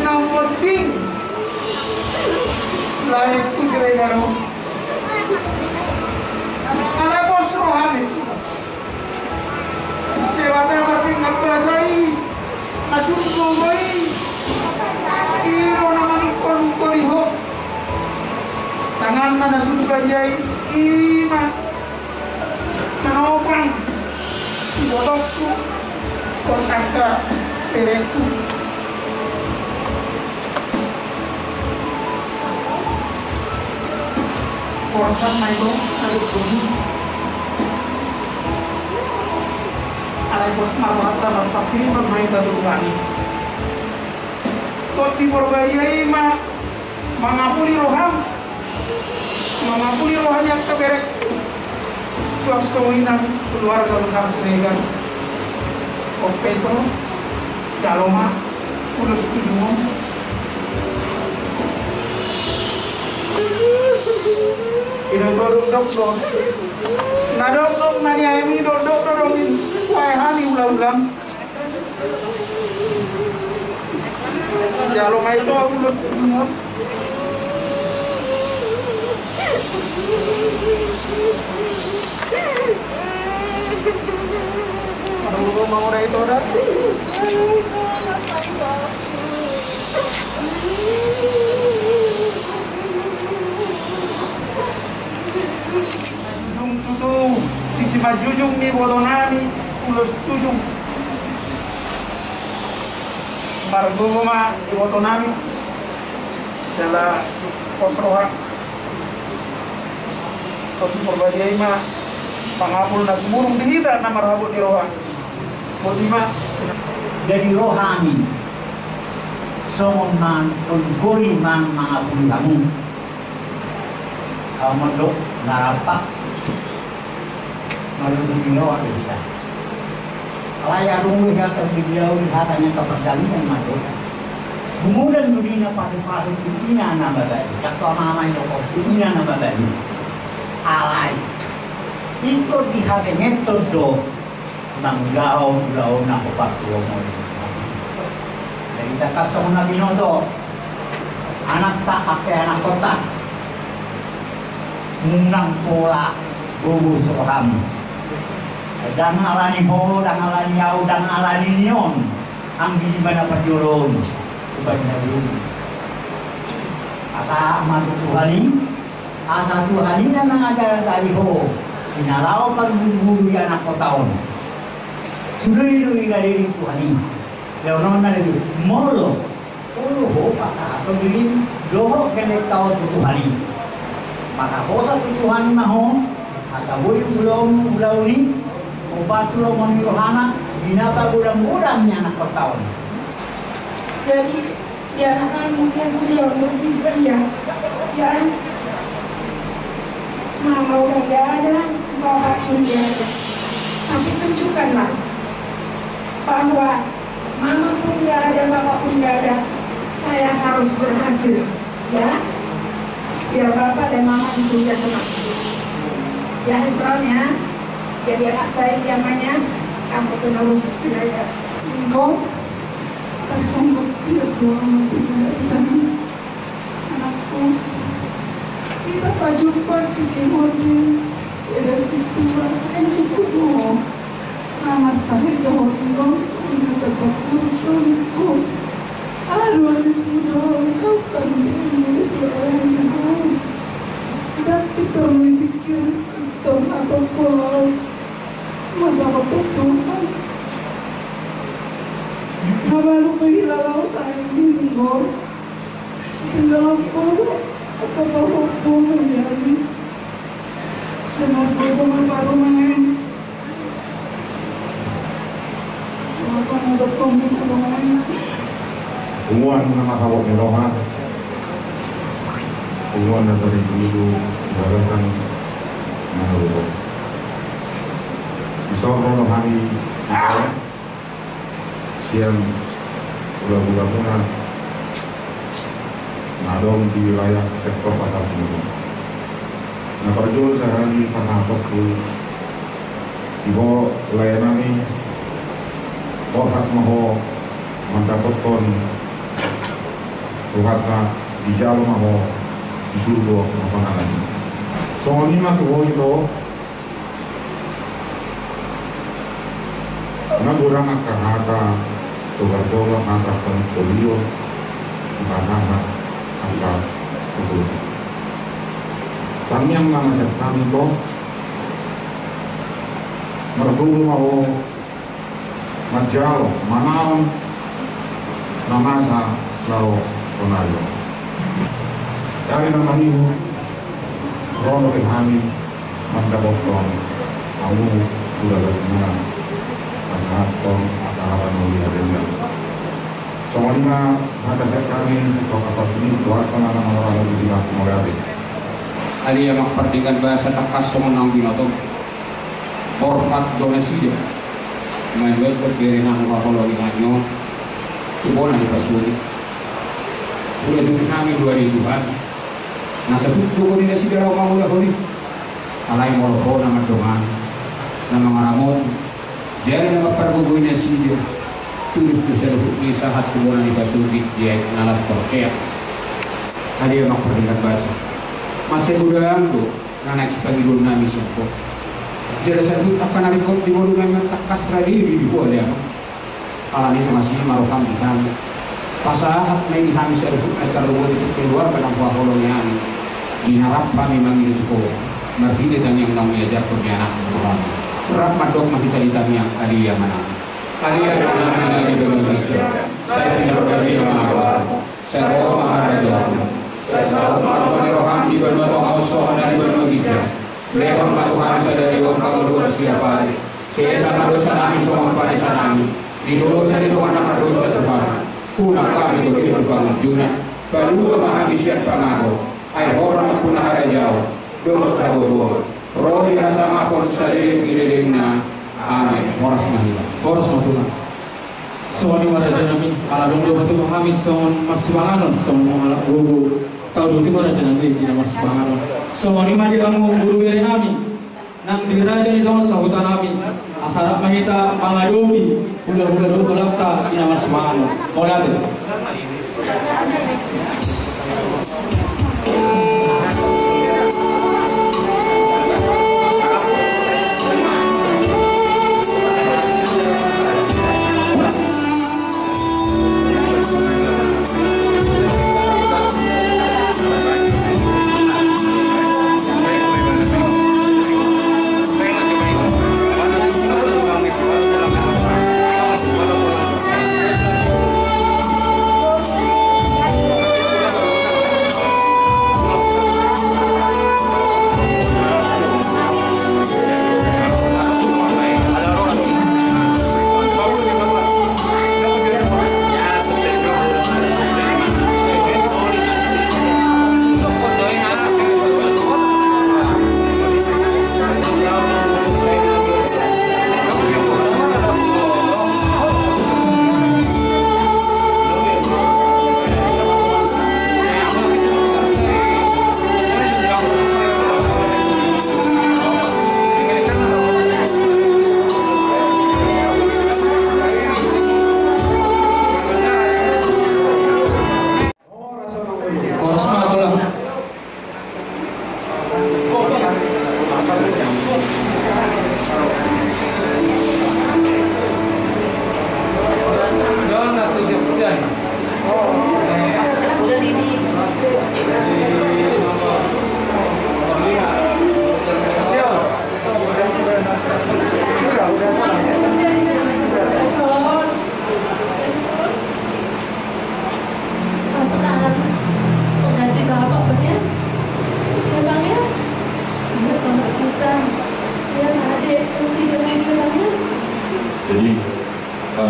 namoding lain itu siregano ada bos rohani dewata martin ngambrasai asun gogoi iro namani koliho tangan nana sun kajai ima menopang botokku kontaka tereku korsan maiko alif bumi alai bos marwata marfakiri bermain batu bani kot di porbayai ma mengapuli roham mengapuli rohanya keberek suasana keluarga besar Senegal Petro Daloma Ulus Tudung ini dodok nadok nani ayami dodok-dodokin waehani ulang-ulang Daloma itu Ulus Tudung Aduh, mau udah itu udah. Jujung tutu, sisi majujung nih bodonani, ulus tujung. Margoma di bodonani, jala posroha. Kosi perbajai mah, pangapul nas murung dihida nama rabut di roha. Bodima jadi rohani soman gori man mangapun kamu mondok narapak malu beliau ada bisa layak rumah yang terbeliau lihatannya keperjalanan mandok kemudian dunia pasang-pasang ina nama bayi atau mama yang ina nama bayi alai itu dihati metode manggao na kopatuo mo. Dari takasong na binoto, anak tak ake anak kota, munang pola bubus orang. Dan alani ho, dan alani yau, dan alani nion, ang gimana perjolong, kebanyakan dulu. Asa madu Tuhani, asa Tuhani na nangajaran tadi ho, inalau pag buru-buru anak kota on. Sudah itu dari Tuhani, leonon na itu molo, ho pasah atau bikin doho kelek tahu Tuhani, maka hosa Tuhani maho, asa boyu belum ni, obat lo monirohana, binata gudang-gudangnya anak pertahun. Jadi ya nangis ya serius, lebih serius, ya mama udah gak ada, bapak pun gak ada, tapi tunjukkanlah bahwa mama pun nggak ada, bapak pun nggak ada, saya harus berhasil, ya. Biar bapak dan mama di surga senang. Ya Israelnya, jadi anak baik yang namanya kamu penerus Sidrajat. Engkau tak sanggup tidak doa menjadi anakku. Kita jumpa di kehornya ada situ dan suku doa. Nama saya doa engkau sudah dapat urusanku. Aduh sudah kau kan ini doa. Tapi terpikir hitam atau pulau mendapat Tuhan. Nabalu kehilalau saya menggol tinggal aku setelah hukum menjadi senar berteman baru main. Maka ada pemimpin Umuan nama kawak merohan, umuan dari dulu balasan menurut. Isoro hari siang bulan-bulan puna nadong di wilayah sektor pasar Timur. Nah perjual sehari panapok ke ibu layanan ini orang maho mendapatkan Tuhatna di jalur maho disuruh makanan lagi. So ini mah tuh itu na kurang akahata toga angka polio bahasa angka itu. Kami yang nama kami itu mergulu mau majalo manaon namasa lao konayo dari nama ibu rono kami mandapotong kamu sudah berkenan atau akaran mulia. Soalnya ada sekali kota ini buat penanganan orang di dalam mulai. Ali yang memperdikan bahasa takas semenang binoto hormat donasi dia menjual keberenang kalau ingatnya kebona di pasuri udah juga kami 2000 nah satu dua donasi dia mau lah kali alai mau nama doang nama ngaramon jangan nama perbubuin nasi dia tulis tulisan hukum sahat kebona di pasuri dia nalas perkea Ali yang memperdikan bahasa macam budang tu, anak sebagai dulu nami siapa. Jadi saya akan nabi kau di bawah nami tak kastra diri di bawah dia. Alam itu masih marokam di kami. Pasahat main kami serbu terlalu itu keluar pada buah kolonial. Di narap kami manggil itu kau. Merti kita yang namanya jatuh di anak Tuhan. Rap madok masih tadi kami yang Ali yang mana. Ali yang mana dari bawah itu. Saya tidak berdiri mana. Saya bawa maharaja. Saya tahu rohani di benua tongau soh dari benua kita. Beliau Tuhan sadari orang dua siapa. Saya sama dosa kami semua pada sanami. Di dosa di doa nama dosa Tuhan. Punah kami itu itu bangun juna. Baru memahami siapa pengaruh. Air orang punah ada jauh. Dulu tahu roh di asama pun sadari idedengna. Amin. Horas mahila. Horas mahila. Soalnya waraja nami ala dong batu pahami soal masbanganon soal ala guru tahu dulu waraja nami tidak masbanganon soal ini mah kamu guru bere nami nang diraja di dong sahutan nami asarat mahita mangadomi ulah dulu tulakta tidak masbanganon boleh ada.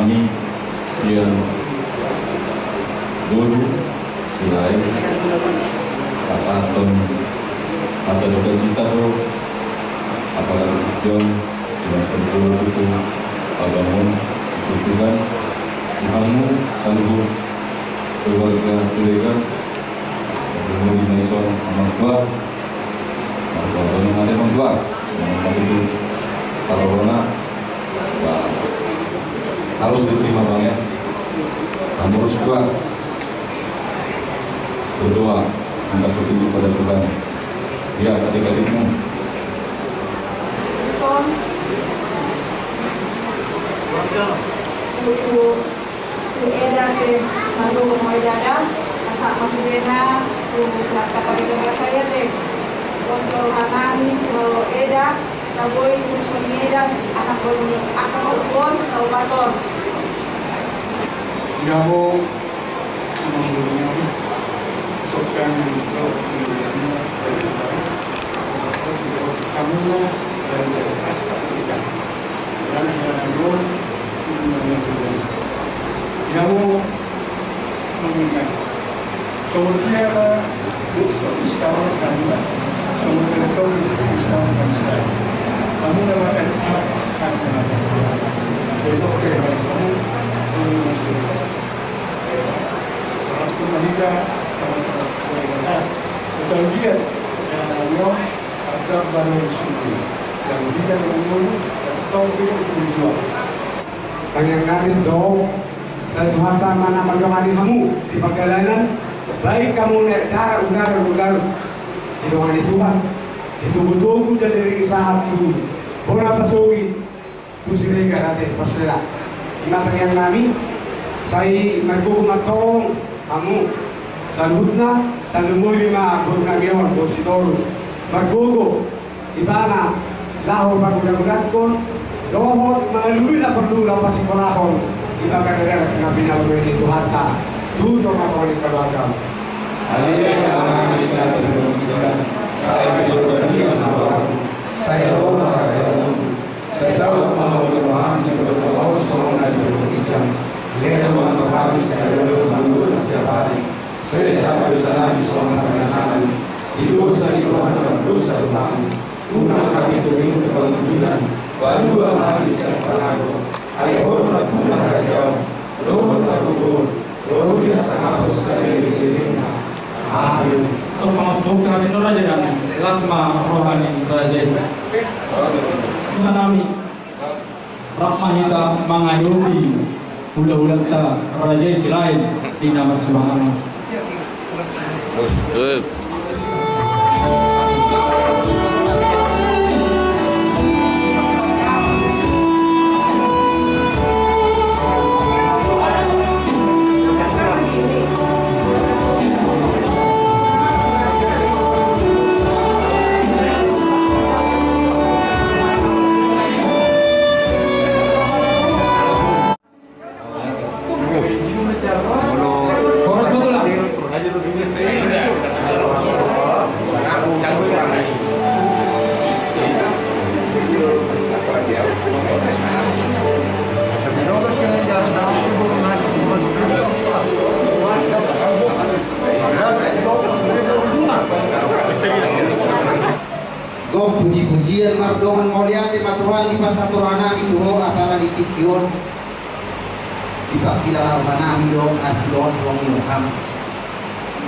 kami siang dulu selain pasaton atau duka cita tuh apalagi jom dengan penduduk itu bangun itu Tuhan kamu sanggup keluarga silakan bertemu di Maison amat kuat yang ada membuat yang itu corona harus diterima banget. Kamu harus kuat berdoa minta petunjuk pada Tuhan. Ya adik-adikmu Son ku eda ke malu mo eda asa masudena ku kata saya teh kontrol hanami ku eda taboy ku eda anak boleh akan pun taubaton Gabo sokkan kamu dari asal kita dan yang Gabo mengingat semuanya istilah kami semuanya itu istilah kami kamu melakukan jadi oke kamu masih saat menikah kemudian yang atau baru suci kemudian menunggu atau berjuang Panjang namin do sa Tuhan mana magawani kamu di pagkalainan baik kamu naik darah udara di ruangan Tuhan itu betul dari saat itu bola pasogi tu sila karate pasela imatan yang kami saya magkukumatong kamu saludna tanumuy lima gurnagyon positorus magkugo ibana lahor pagkudagudat kon dohot maluluy na perdula pasikolahon ibagagara na binawin ni Tuhan ta tuto makawali kalagam Haleluya kami kita saya berdoa saya doa saya selalu mau berdoa kepada Allah Subhanahu wa taala. Lewat kami saya berdoa setiap hari. Saya sampai sana di sana itu saya doa dosa kami. Tuna kami itu kebetulan baru hari saya pernah. Ayo hormat mengajar. Doa takut. Doa biasa harus saya diterima. Amin. Terpanggung kami Raja dan Lasma Rohani Raja Menanami Rahmahita mengayomi ulah-ulah Raja Silain di nama Subhanahu. puji-pujian mardongan mulia tema Tuhan di pasaturana mi doho apala di tikion di pakila arwana mi doho asidon wong ilham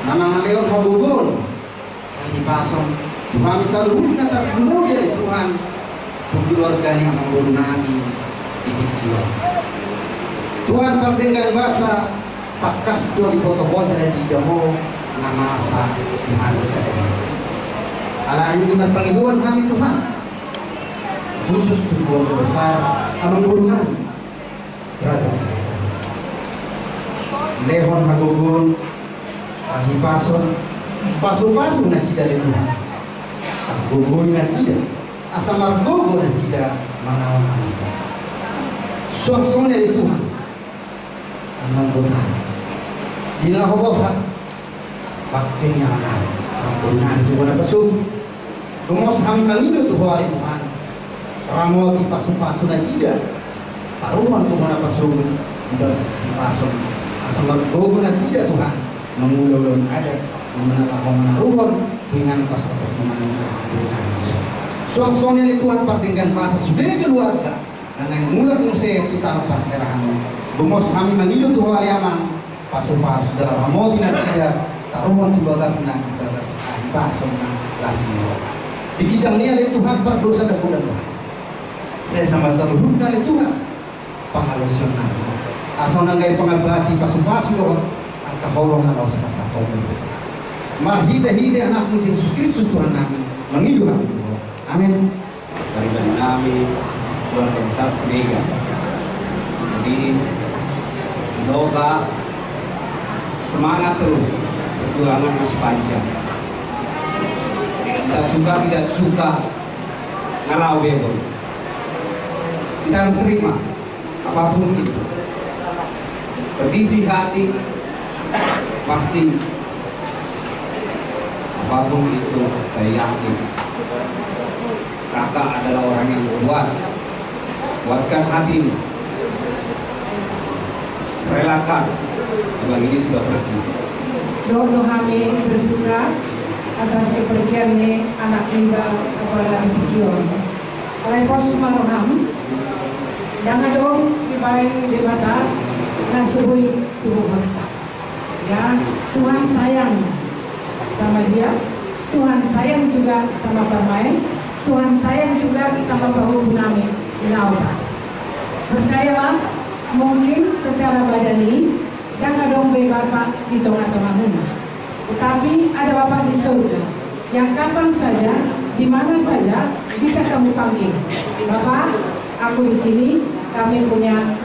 nama leon habugun di pason Tuhan bisa luhurna terpenuh dari Tuhan keluarga yang mengguru nabi di tikion Tuhan perdengar bahasa takas do di protokol dan di doho nama asa Tuhan sedang ala ini berpanggilan kami Tuhan khusus tujuan besar abang guru nabi Raja Silakan lehon hagugun ahipason pasu-pasu nasida dari Tuhan gugun nasida asam margogo nasida manawan angsa suang-suang dari Tuhan amang Tuhan bila hobohat pakainya anak ampunan Tuhan pasuk Rumos kami mangido tu hari Tuhan. Ramo di pasu-pasu nasida. taruhan Tuhan apa suruh di pasok asal berguna sida Tuhan mengululun ada menaruhon dengan pasok Tuhan suang-suangnya ini Tuhan pardingkan masa sudah keluarga dan yang mulai musik kita lepas serahan bumos kami mengidu Tuhan aliamang pasu-pasu dalam ramodina sida taruhan 12 na 12 pasok na lasmi dikijang niya oleh Tuhan berdosa dan bulan saya sama seluruh dari Tuhan pengalusionan asal nanggai pengabati pasu-pasu doon ang kahorong na sa pasatong marhida-hida anakmu Yesus Kristus Tuhan namin mengiduhan Tuhan amin dari kami Tuhan besar sedega jadi doa semangat terus perjuangan masih panjang tidak suka ngalau bebol kita harus terima apapun itu pedih di hati pasti apapun itu saya yakin kakak adalah orang yang kuatkan hatimu relakan Tuhan ini sudah pergi doa kami berduka atas kepergiannya anak tunggal kepala Itikion oleh pos malam dan dong di balik di mata nasubui Tuhan ya Tuhan sayang sama dia Tuhan sayang juga sama pemain Tuhan sayang juga sama bahu punami Inaoba percayalah mungkin secara badani dan dong Bapak di tengah-tengah rumah tetapi ada Bapak di surga yang kapan saja, di mana saja bisa kamu panggil. Bapak, aku di sini, kami punya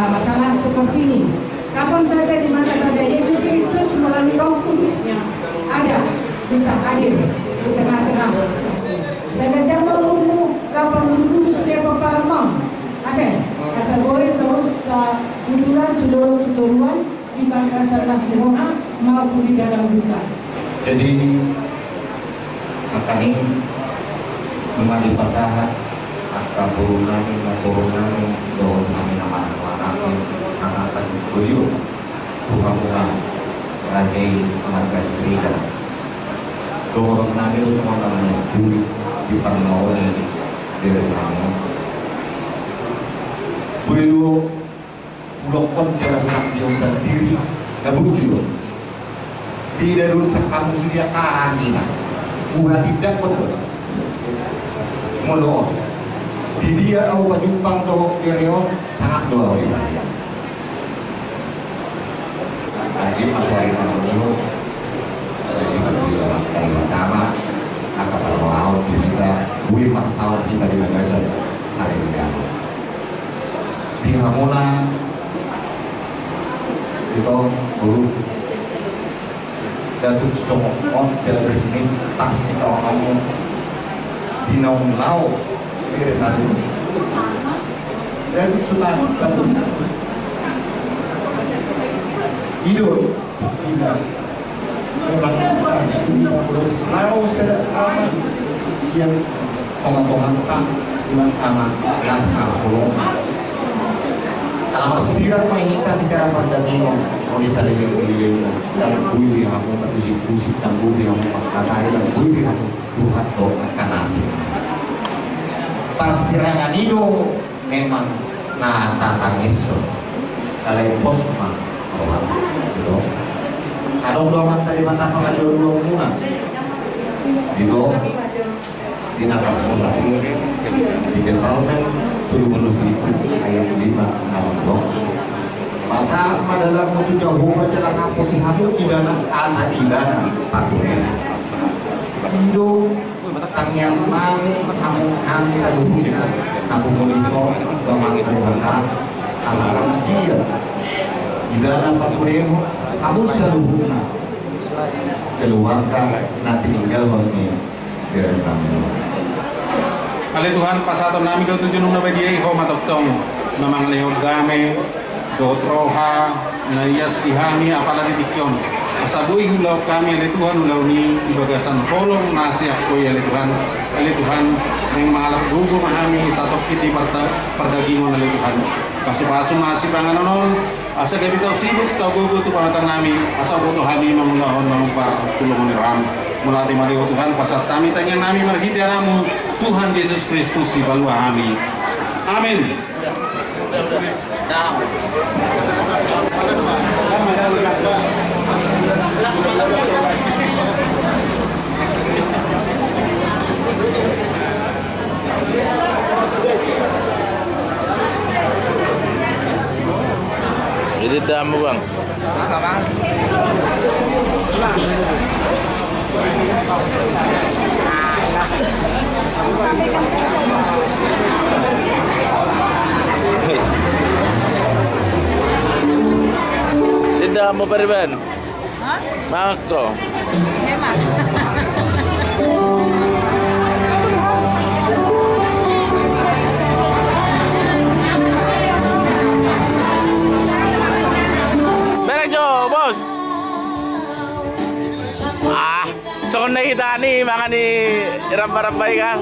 masalah seperti ini. Kapan saja, di mana saja Yesus Kristus melalui Roh Kudusnya ada, bisa hadir di tengah-tengah. Saya baca umum, lapan kudus dia pepalamang. Oke, asal boleh terus tuduran di bangsa nas demoha maupun di dalam duka. Jadi kami mengalih pasahat atau burunami doon kami naman akan beliau bukan rajai pengharga serida doon kami semua namanya buli di Parnaoni dari kami beliau ulokon dalam saksi yang sendiri na bujur tidak dulu kamu sudah kanina buah tidak betul molor di dia au pajumpang tohok direo sangat doa oleh lagi materi itu jadi berdua kali pertama akan berlaut di kita gue masalah kita di negara hari ini di Hamona itu guru Datuk Somokon dari tas kamu di naung lau kiri tadi Datuk Sultan hidup tidak memang terus lau sedang siang pengatongan tak dengan anak dan aku alamat sirat menginginkan secara perdagangan mau disaling dan bui aku berkusik-kusik dan bui aku mengatakan dan bui aku Tuhan doa akan nasib pas serangan itu memang tatang Yesus kalau pos mah kalau doa tadi mata pengajuan dua hubungan itu di nakal susah di kesalkan perlu menuju ayat 5 Allah masa adalah untuk jauh menjelang posisi hamil idana asa idana pakai Indo tang yang mami kamu kami saluhu aku melihat sama mereka asal dia idana pakai kamu saluhu keluarga nanti tinggal bagi dari kamu. Kali Tuhan pasato nami do tujuh nung nabe dia iho matotong namang lehod game do troha na iyas tihami apalagi dikyon Asabui hulau kami oleh Tuhan hulau ni bagasan tolong nasihat koi oleh Tuhan yang mengalap gugu mahami satu kiti perdagingan oleh Tuhan. Pasu nasi panganon asa kami tahu sibuk tahu gugu tu panatan nami asa butuh kami memulahon mengumpar tulungan irham mulai mari Tuhan pasal kami tanya nami marhiti anamu Tuhan Yesus Kristus si balua kami. Amin. Jadi damu bang. Tidak mau beriban? Makro. Berejo, bos. So nakita ni mga ni rambay kan.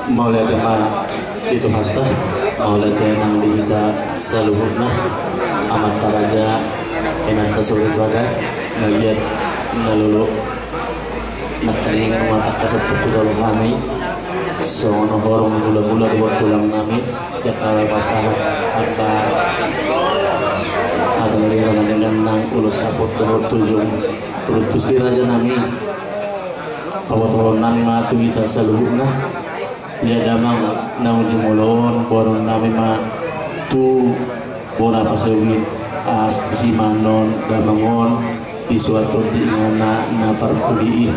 Maulid itu harta maulid yang dihita seluruhnya amat taraja enak tersebut pada nagiat nalulu nakaling mata kasat tukul kami sono horong gula-gula buat tulang nami jakala pasah akar atau lirana dengan nang ulus saput turut tujung urut tusir aja nami kawaturun nami matu kita seluruhnya ya damang nang jumolon borong nami ma tu bona pasewin as simanon damangon di suatu di ngana na partudi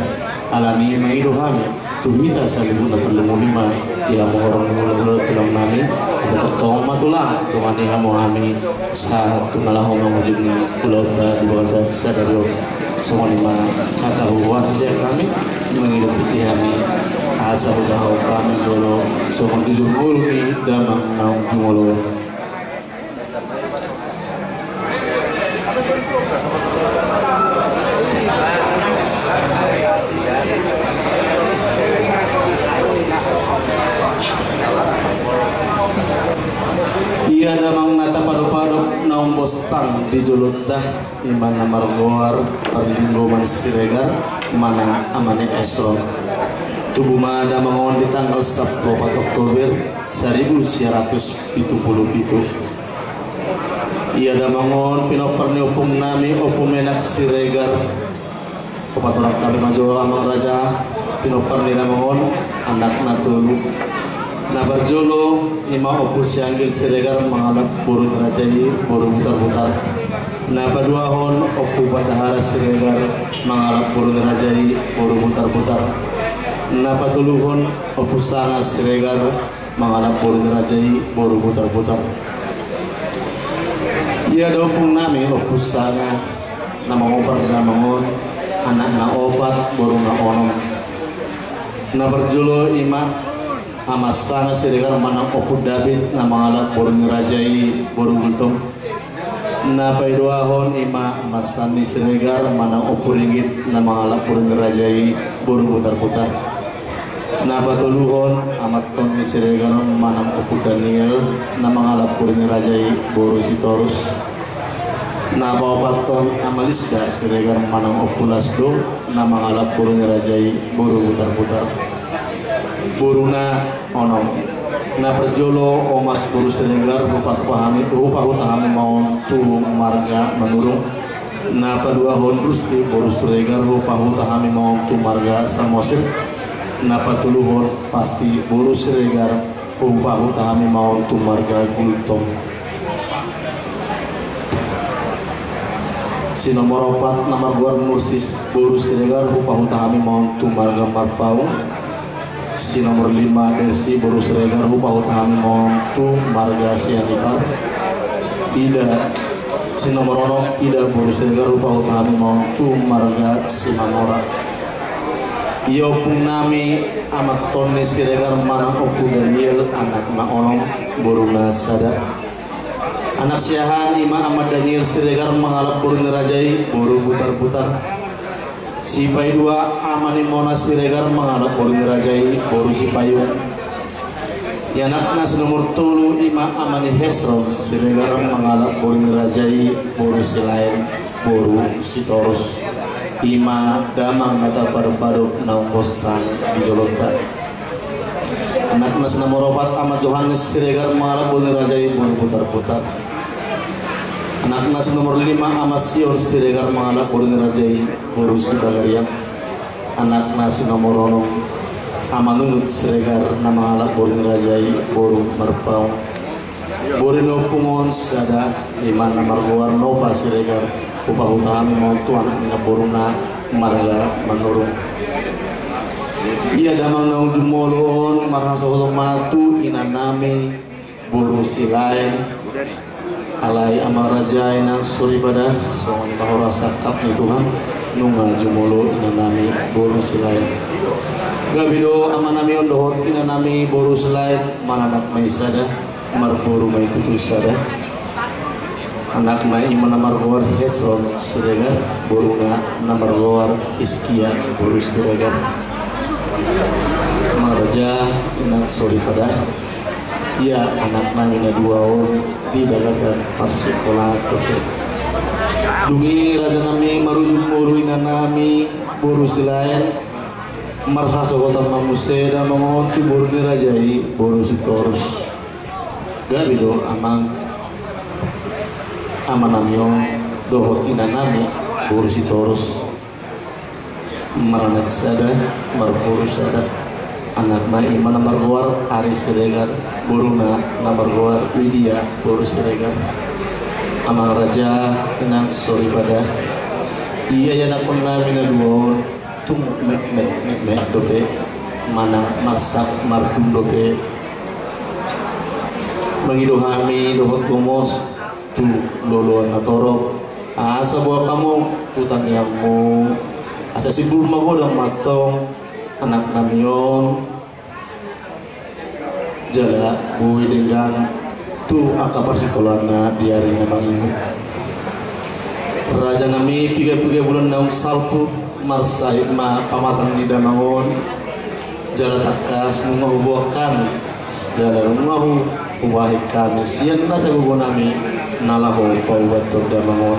alani maido kami tu kita seluruhnya terlalu lima ya mohorong mulu tulang nami satu tong matulang dengan dia kami satu malah mengujungnya pulau di bawah sadario semua lima kata huwan sejak kami menghidupi kami asa udah kami dulu semua tujuh mulmi damang naung jumolo iya damang nata padu-padu naung bostang di julutah imana margoar perlinggoman siregar mana amane esro tubuh mada mangon di tanggal 14 Oktober 1977. Ia da mangon pinoperni opung nami opung menak Siregar Kopaturak kami majo amang raja pinoperni da mangon anak natulu na berjolo ima opus sianggil Siregar mengalap burun rajai burun putar-putar na paduahon opu padahara Siregar mengalap burun rajai burun putar-putar na patuluhon opu sanga Siregar mengalap burun rajai burun putar-putar. Ia dopung nami opus sanga nama opar damangon anak na opat burung na onom na berjolo ima amas sanga Siregar manang oput David na mengalap burun rajai burun gultung na paiduahon ima amas sani Siregar manang opur ringgit na mengalap burun rajai burung putar-putar na patuluhon amat ton Siregar manang oput Daniel na mengalap burun rajai burung Sitorus na papaton amalisda Siregar manang opulasdo na mengalap burung rajai burung putar-putar buruna onom na perjolo omas buru Siregar rupa utahami maun tu marga menurung na padua hon rusti buru Siregar rupa utahami maun tu marga samosir na patuluhon pasti buru Siregar rupa utahami maun tu marga gultong. Si nomor 4 nama Guar Mursis buru Siregar rupa utahami maun tu marga Marpau. Si nomor 5 Dersi buru Siregar rupa utahami maun tu marga Sianipar. Tidak si nomor 6 tidak buru Siregar rupa utahami maun tu marga Simangora. Iyo pun nami amat toni Siregar manang opu Daniel anak na onom buruna sada. Anak siahan ima Ahmad Daniel Siregar mengalap burung rajai burung putar-putar. Si paidua amani Monas Siregar mengalap burung rajai burung si payung. Yanakna senomor tulu ima amani Hesron Siregar mengalap burung rajai burung si lain burung si Torus. Ima damang mata paru-paru naumboskan di jolontan. Anakna senomor 4 Ahmad Johannes Siregar mengalap burung rajai burung putar-putar. Anak nas nomor 5 Amasion Siregar mengalap burung rajai burung si Bagarian. Anak nas nomor 6 Amanunut Siregar na mengalap burung rajai burung Merpau. Burino pungon sada iman na marguar nopa Siregar upah utahami montu anak na burung na marga menurung. Ia damang naung jumolon marhasa matu inanami burung si lain alai amang raja inang suri pada songon bahora sakap ni Tuhan nunga jumolo inanami boru silain gabido amanami ondohot inanami boru silain mananak may sada marburu may tutusada anak na imana margowar Hesron Siregar boru na margowar Hiskia boru Siregar amang raja inang suri pada ia anak nami na dua orang di bagasan sekolah profet. Dungi raja nami marujung muruina nami buru silain marhasa kota mamuseda mengontu buru dirajai buru Sitorus. Gabido amang amanamyo dohot ina nami buru Sitorus maranak sada marburu sada. Anak na iman nomor luar Ari Siregar buruna nomor luar Widya buru Siregar amang raja inang sori pada iya yana kunna mina duo tung me dope manang marsak markum dope mengidohami dohot gomos tu loloan natorok asa buah kamu tutang yamu asa sibul magodang matong anak namion jala buwi dengan tu akapar sekolahna diari memang ibu raja nami 3 bulan naung salpu marsai ma pamatan di damangon jala takas mengahubuah kami jala mengahu ubahi kami sian nasa gugu nami nalahu paubatur damangon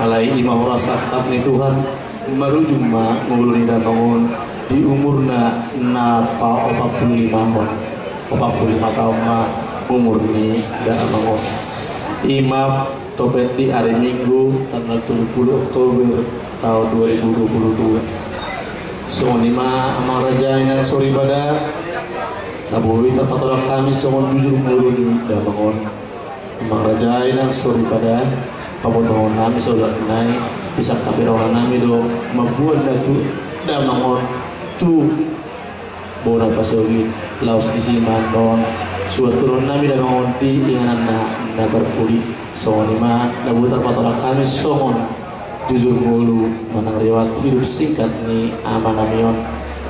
alai imah rasa kap ni Tuhan marujung ma nguluni damangon di umurna na pa 45 tahun na umur ni da mangon imam topet di hari Minggu tanggal 70 Oktober tahun 2022 songon ima amang raja inang sori pada nabuhi terpatorak kami songon jujur muluni da mangon amang raja inang sori pada pamotongon nami solat nai bisa kapirongan nami do mabuan datu da mangon tu bona pasogi laos isiman non suat turun nami dan mengonti inganan na berpuli songon ima nabutar patolak kami songon jujur mulu menang riwat hidup singkat ni aman namion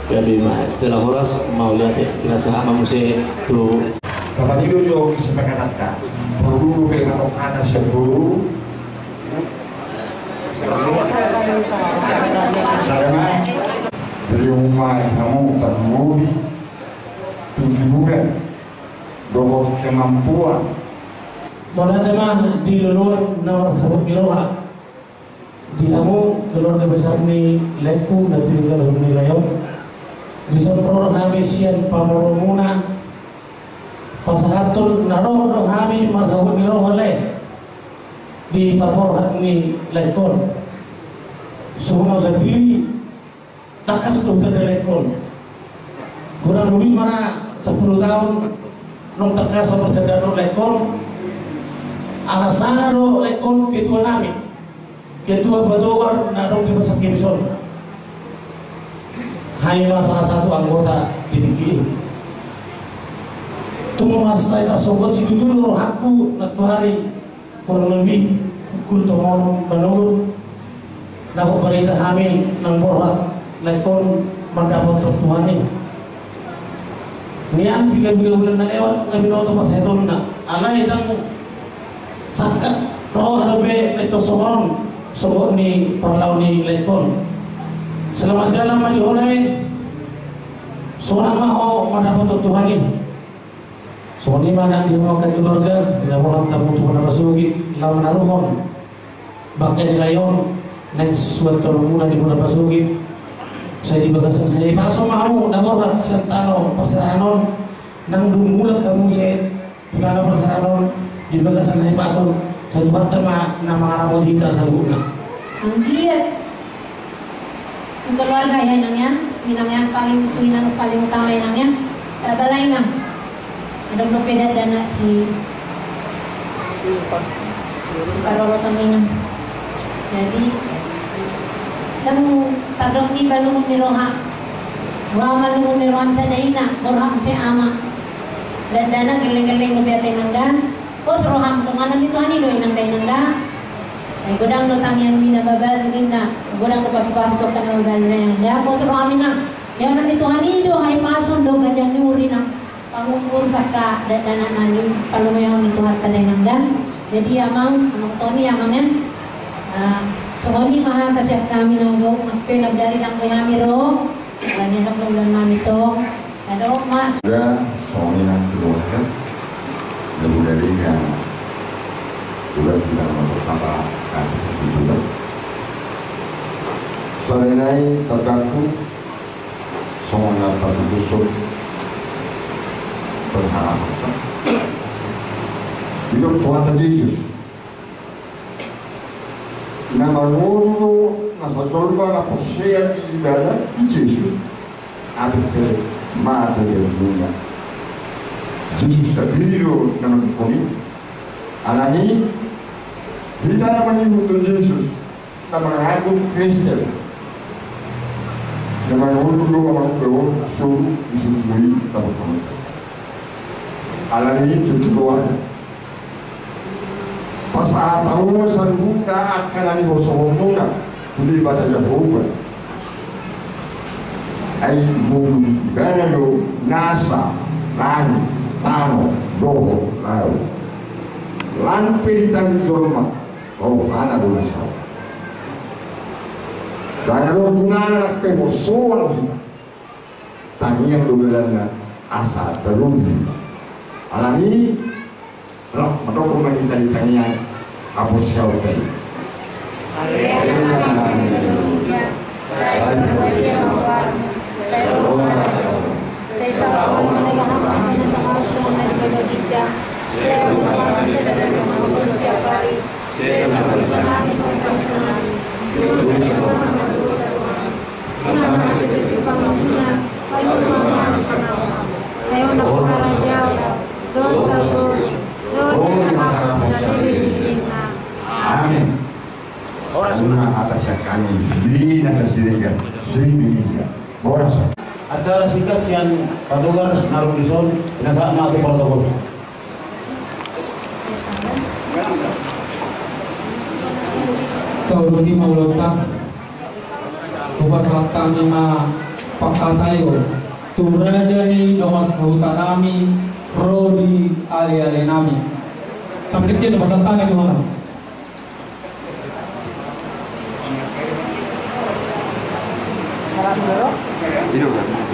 bima telah horas mau lihat ya kita sama muse tu dapat itu jo kesepakatan tak perlu dengan kata seburu sadama dari rumah kamu tak mobi hiburan doa kemampuan mana teman di luar nomor habuk miroha di kamu keluarga besar ni leku dan tinggal di layong di sempro kami sian pamoromuna pasahatun naroh do kami marhabuk miroha le di parpor ni lekon semua sendiri takas dokter lekon kurang lebih mana 10 tahun nong takas seperti dado lekon alasaro lekon ketua nami ketua batogor nadong di masa kimson hanya salah satu anggota PTKI tunggu masa saya tak sobat situ dulu aku nak hari kurang lebih pukul tomon menurut dapat berita kami nang borhat lekon mendapat Tuhan ini nian 3 bulan na lewat kami noto maseton na alay dang sakat roh arabe ito sohon sobo ni parlaw ni lekon selamat jalan mali olay seorang maho mendapat Tuhan ini so ni mana di mga keluarga ilawaran tamu Tuhan na basugi ilaw naruhon bangkay nilayon next suatu muna di muna basugi saya dibagasan hey pasok mahu naborhat sentano pasaranon nang dumulat kamu saya pagano pasaranon dibagasan hey pasok saya buat tema na mangaramo dita sa luna ang giat ang keluarga ya nangya pinang paling utama nangya balay nang ada berbeda dana si parorotan inang jadi dan tadong di balungun ni roha wa malungun ni rohan sa daina borham si ama dan dana geleng-geleng nubiate nangda pos rohan kunganan dito ani do inang day nangda ay godang do tangian mina babal ninna godang do pasi-pasi to kan babal nangda pos rohan mina yan dito ani do ay pason do ganyan nyuri nang pangumur saka dana nani palumayaw ni Tuhan taday nangda jadi amang Tony amangnya Sohoni mahal tasya kami nang do magpinag dari nang kami ro ganyan ang ulan mami to ano mas juga sohoni nang keluarga lebih dari yang juga tidak bersama kami juga serenai terganggu sohoni nang kusuk berharap hidup Tuhan Yesus na manolo nasa tolba na posea di ibadah di Jesus ada ke mata ke dunia Jesus sendiri na mengkoni alani kita na mengikuti Jesus na mengaku Kristen na manolo manolo suruh disusui tahu kamu alani itu keluar pas tahu sarbuka akan ani bosomuna tuli bata Jehovah ai mulu ganalo nasa nani tano doho lao lan peditang jorma oh ana do nasa ganalo gunana pe bosoan tangiang do belana asa terudi alani lo madoko kita ditanya apa siapa ini? jam. Saya mengalami dan mengalami setiap hari. Saya sangat senang senang. Amin. Orang atas yang kami di nasa sirikan se-Indonesia. Boras. Acara singkat siang kadugar naruh di son binasaan atau protokol. Kau rugi mau letak Bukas ratang lima pakatayo Turaja ni domas hutanami Rodi ali-ali nami. Kami dikit bahasa tanah itu mana?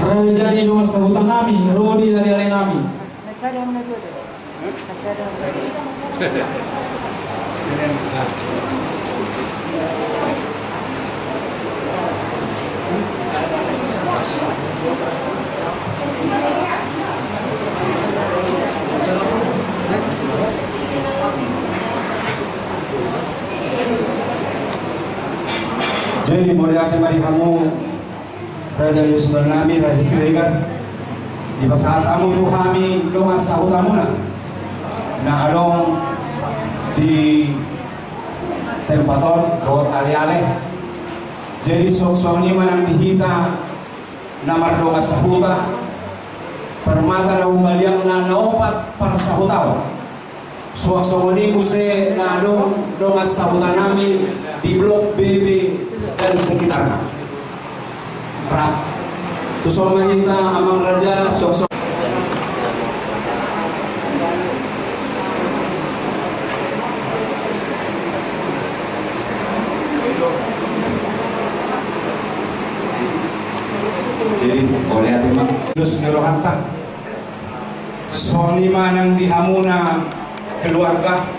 Raja ni domas hutanami Rodi ali-ali nami. Jadi moliati mari hamu Raja Yesus nami Raja Siregar di saat amu tu kami domas sahutamuna na adong di tempaton dot ale-ale. Jadi sok-sok ni manang dihita namar domas sahuta permata na umaliang na naopat para sahutaw. Sok-sok ni kuse na adong domas sahuta namin di blok BB dan sekitarnya. Rak. Tusol mahita amang raja sok-sok. Jadi oleh atima terus ngerohanta. Soni manang dihamuna keluarga.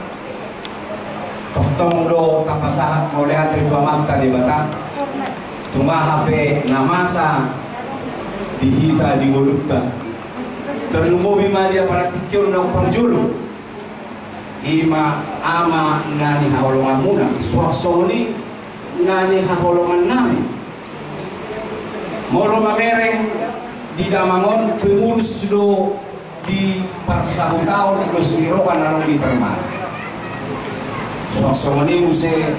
Tong do kapasahat oleh ati tua mata di bata tumahape namasa dihita di mulutta terlumubi maria para tikyur na perjulu ima ama nani haholongan muna suaksoni nani haholongan nami molo mamereng di damangon pengurus do di parsahutaon do sumirokan narong di permata suaksoni muse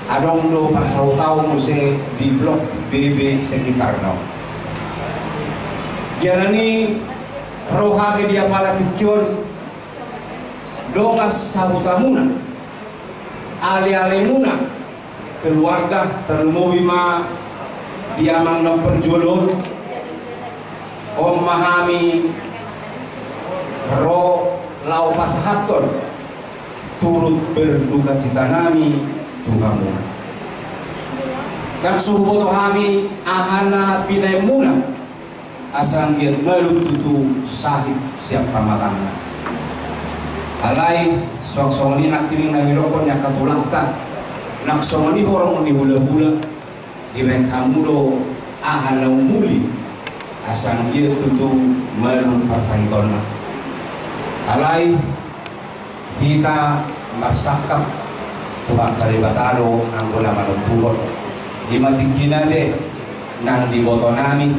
adong do parsahutaon muse di blok BB sekitar no. Janani roha ke dia pala tikyon dongas sahutamuna ali-ali muna keluarga terlumuwi ma diamang ng perjulon o mahami ro lau pasahaton turut berduka cita nami Tuhanmu. Dan suhu kami ahana pinay muna asang giat melututu sahit siap pamatangna. Alay sok-songoni nak tining nangirokon nya katulakta nak songoni borong ni hula-hula di bek amudo ahana muli asang giat tutu melu pasahitonna. Alay kita marsakap Tuhan kalibatalo ang gula manutulot di matikina de nang diboto nami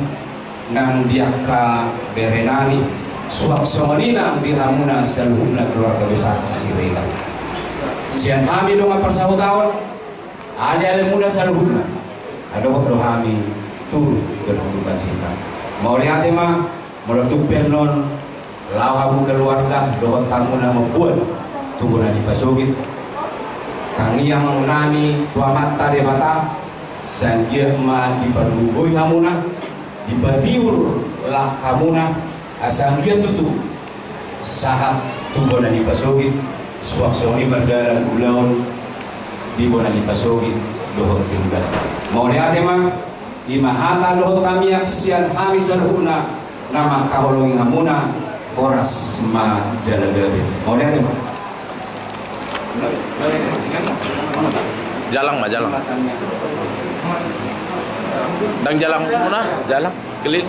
nang diaka berenami suaksoni nang dihamuna seluhuna keluarga besar Siregar sian kami dong persahutaon ali-ali muda seluhuna ada waktu kami turut berduka cita mau lihat mah meletup penon lawamu keluarga doa tamu nama buat tunggu nani pasogit kang yang nami tua mata de bata sanjir ma diperlugoi hamuna dipatiur lah hamuna asanggia tutu sahat tunggu nani pasogit suaksoni berdalam ulaun di nani pasogit dohor tinggal mau lihat mah imahata dohor kami sian kami serhuna nama kaholongi hamuna Foras ma jalagabe. Mau lihat mah? Jalang mah jalang. Dang jalang mana? Jalang kelin.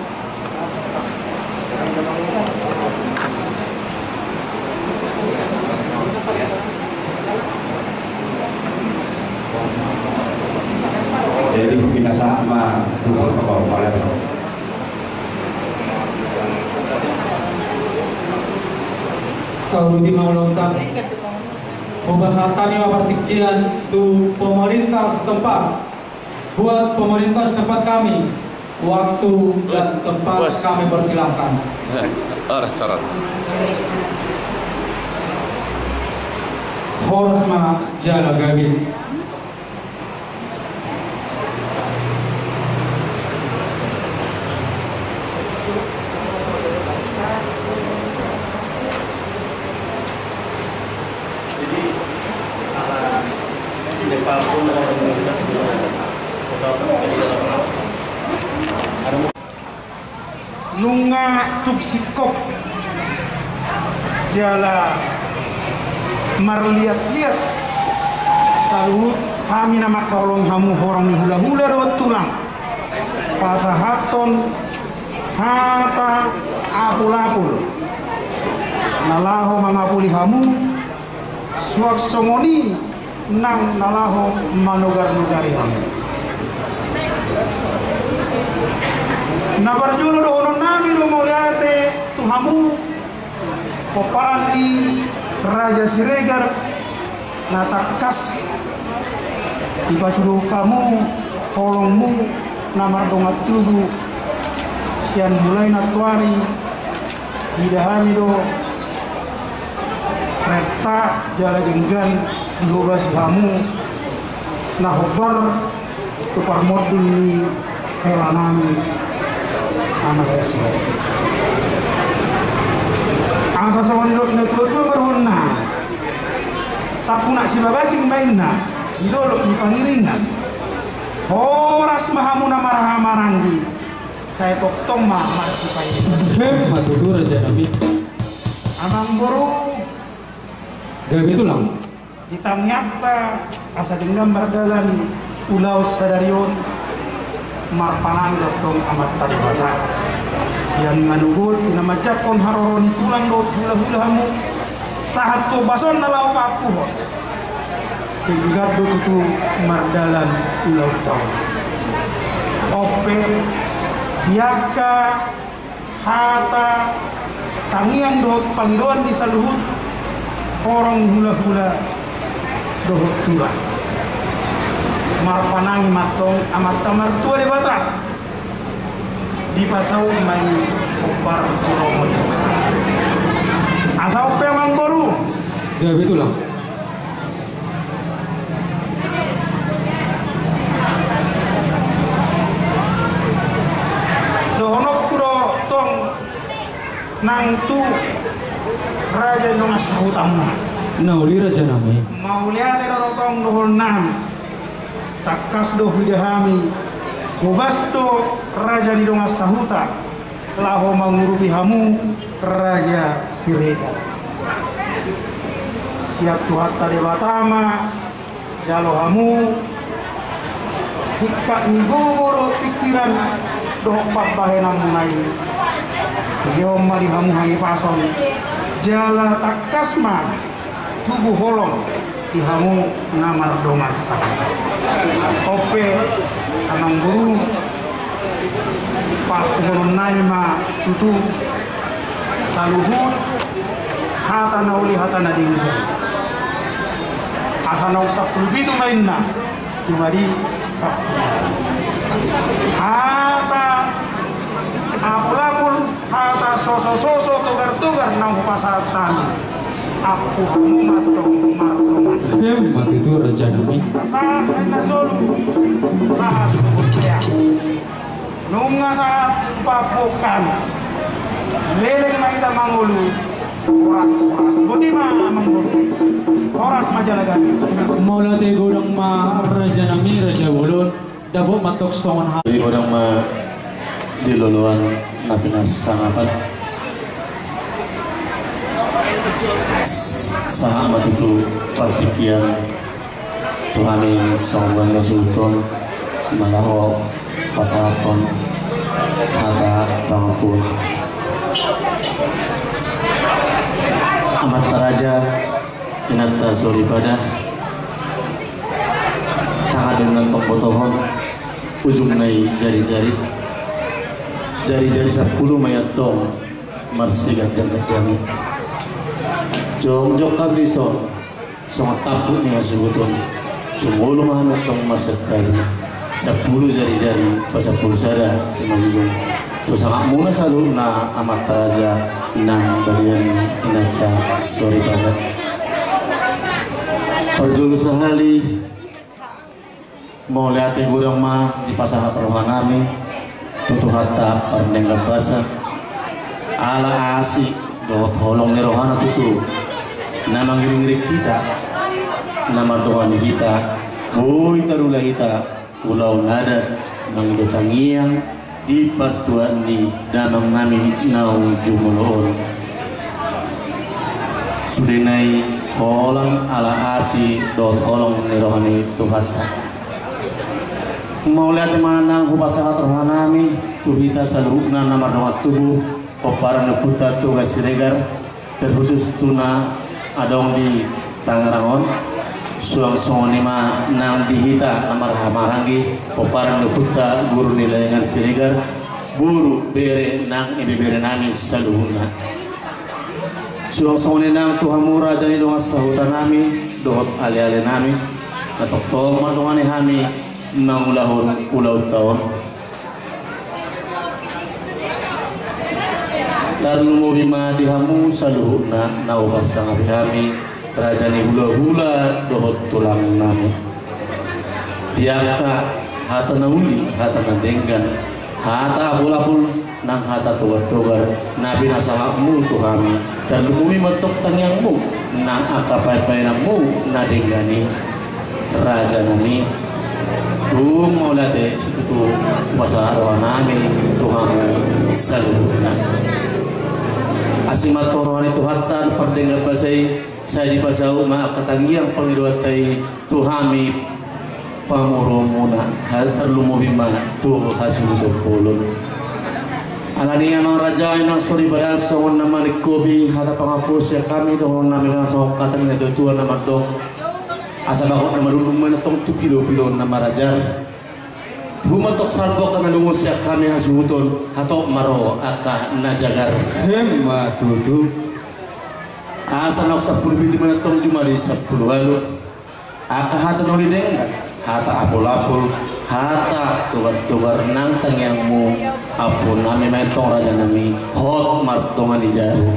Jadi binasa ma protokol maler. Kau di Maulontan, Obasatani Wapartikian tu pemerintah setempat, buat pemerintah setempat kami waktu dan tempat kami persilahkan. Syarat. Horsma Jala Gabi. Nunga tuksikop jala marliat-liat salut kami nama kolong hamu horang ni hula-hula rawat tulang pasahaton hata ahulapul nalaho mangapuli hamu suak somoni nang nalaho manogar-nogari hamu nabarjuno dohono nami lo mauliate tuhamu popaan di Raja Siregar natakas dibacudo kamu kolongmu namar dongat tugu sian mulai natuari bidahami do reta jala genggan dihobasi hamu nahobar tupar moding ni helanami anak Yesus. Angsa sawan dok nekutku berwarna. Tak punak si bagading mainna, idolok di pangiringan. Horas mahamuna marahamarangi. Saya toktong mah marsi payi. Matutur aja nabi. Amang boro. Gabi tulang. Ditangnyata asa denggam berdalan pulau Sadarion. Marpanang doktong amat taribata siang manugul pinamajakon haroron tulang dot hula-hulamu sahat ko bason nalau papuhon tinggal do itu mardalan pulau tau ope biaka hata tangiang dot panggiluan di saluhut orang hula-hula dohot tulang marpanangi matong amat tamar tua di bata di pasau mai kopar turomon asau pemang baru ya betulah dohonok kuro tong nang tu raja nong asahutamu nauli raja nami mau lihat rotong dohon nam takas do hidahami Mubasto raja di dongas sahuta laho mangurupi hamu raja Siregar siap tuhatta debatama jalo hamu sikak ni gogoro pikiran doh papahenam munai geom mali hamu hangi pason jala takasma tubuh holong di hamu namar dongas sahuta ope anang guru pak guru naima tutu saluhut hata nauli hata nadingga asa nau sapul bitu mainna tumari sapul hata apulapul hata soso togar nang pasatan aku hamu matong martoman mati itu raja nami saat anda solu saat berpea nunga saat papokan leleng maita mangulu horas buti ma mangulu horas majalagan maula te godang ma raja nami raja bolon dabo matok songon Jadi orang ma di luluan napinas sangapat sahabat itu partikian Tuhani songwan sultan malaho pasaton hata pangapun amat taraja inata suri pada taha dengan tombotohon ujung nai jari-jari 10 mayat tong marsi gajang-gajang jong jokab liso sama tapuk nih asubuton cumulu mahamet tong marsi kali 10 jari-jari pas 10 sada semajujung tu sangat muna selalu na amat raja nang badian inata sorry banget perjulu sehali mau lihat gudang mah di pasar rohanami tutuh hatta pernengga basa ala asik doa tolong ni rohana tutu nama ngiring kita nama doa kita boy tarulah kita ulau nada mangido tangiang di patuan ni damang nami nau jumulon sudenai holang ala asik doa tolong ni rohani tuhatta mau lihat mana hubasahat rohanami tuhita salukna nama doa tubuh oparan puta tugas siregar terkhusus tuna adong di Tangerangon suang sonima nang dihita nama rahamarangi oparan puta guru nilayangan siregar buru bere nang bere nami salukna suang soni nang tuhamura jani doa sahutan nami doa ali-ali nami atau toma doa ni hami mangulahun ulau tahun tarlumu bima dihamu saluhuna nau pasang kami rajani hula-hula dohot tulang nami diaka hata nauli hata nadenggan hata apul-apul nang hata togar-togar nabi nasahakmu tuhami tarlumu bima tok tangyangmu nang akapai-painangmu nadenggani raja nami tu maulate situ bahasa rohanami Tuhan saluhna asimat rohani Tuhatan perdengar basai saya di pasau ma katangiang pangiruatai Tuhami pamurumuna hal terlumu bima tu hasudu kulun alani anang raja inang suri badaso nama nikobi hata pangapus ya kami dohon nami ngasong katang itu tuan nama dok asa bakot nama dudung menetong tu pilo-pilo nama rajar bumatok sargo kana lungo siya kami hasuton hato maro aka najagar hemma tutu asa nak 10 binti menetong cuma di 10 lalu aka hata noli dengan hata apul-apul hata tugar-tugar nang tangyangmu apun nami metong raja nami hot martongan ijaru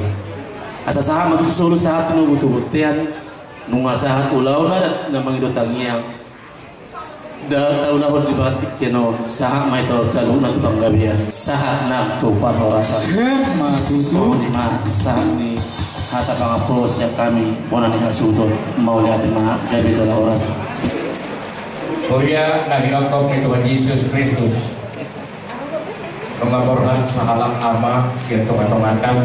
asa saha matu sulu saat nu butuh-butian nunga sahat ulau nadat namang ido tangiang da taulahon di batik keno sahat mai tau saluna tu panggabian sahat nak tu par horasan matusu di ma sahat ni hata pangapos ya kami bonani hasuton mau lihat ma gabi tala horas Korea nahilangkau ni Tuhan Yesus Kristus mengaborkan sahalang ama sirto katomatang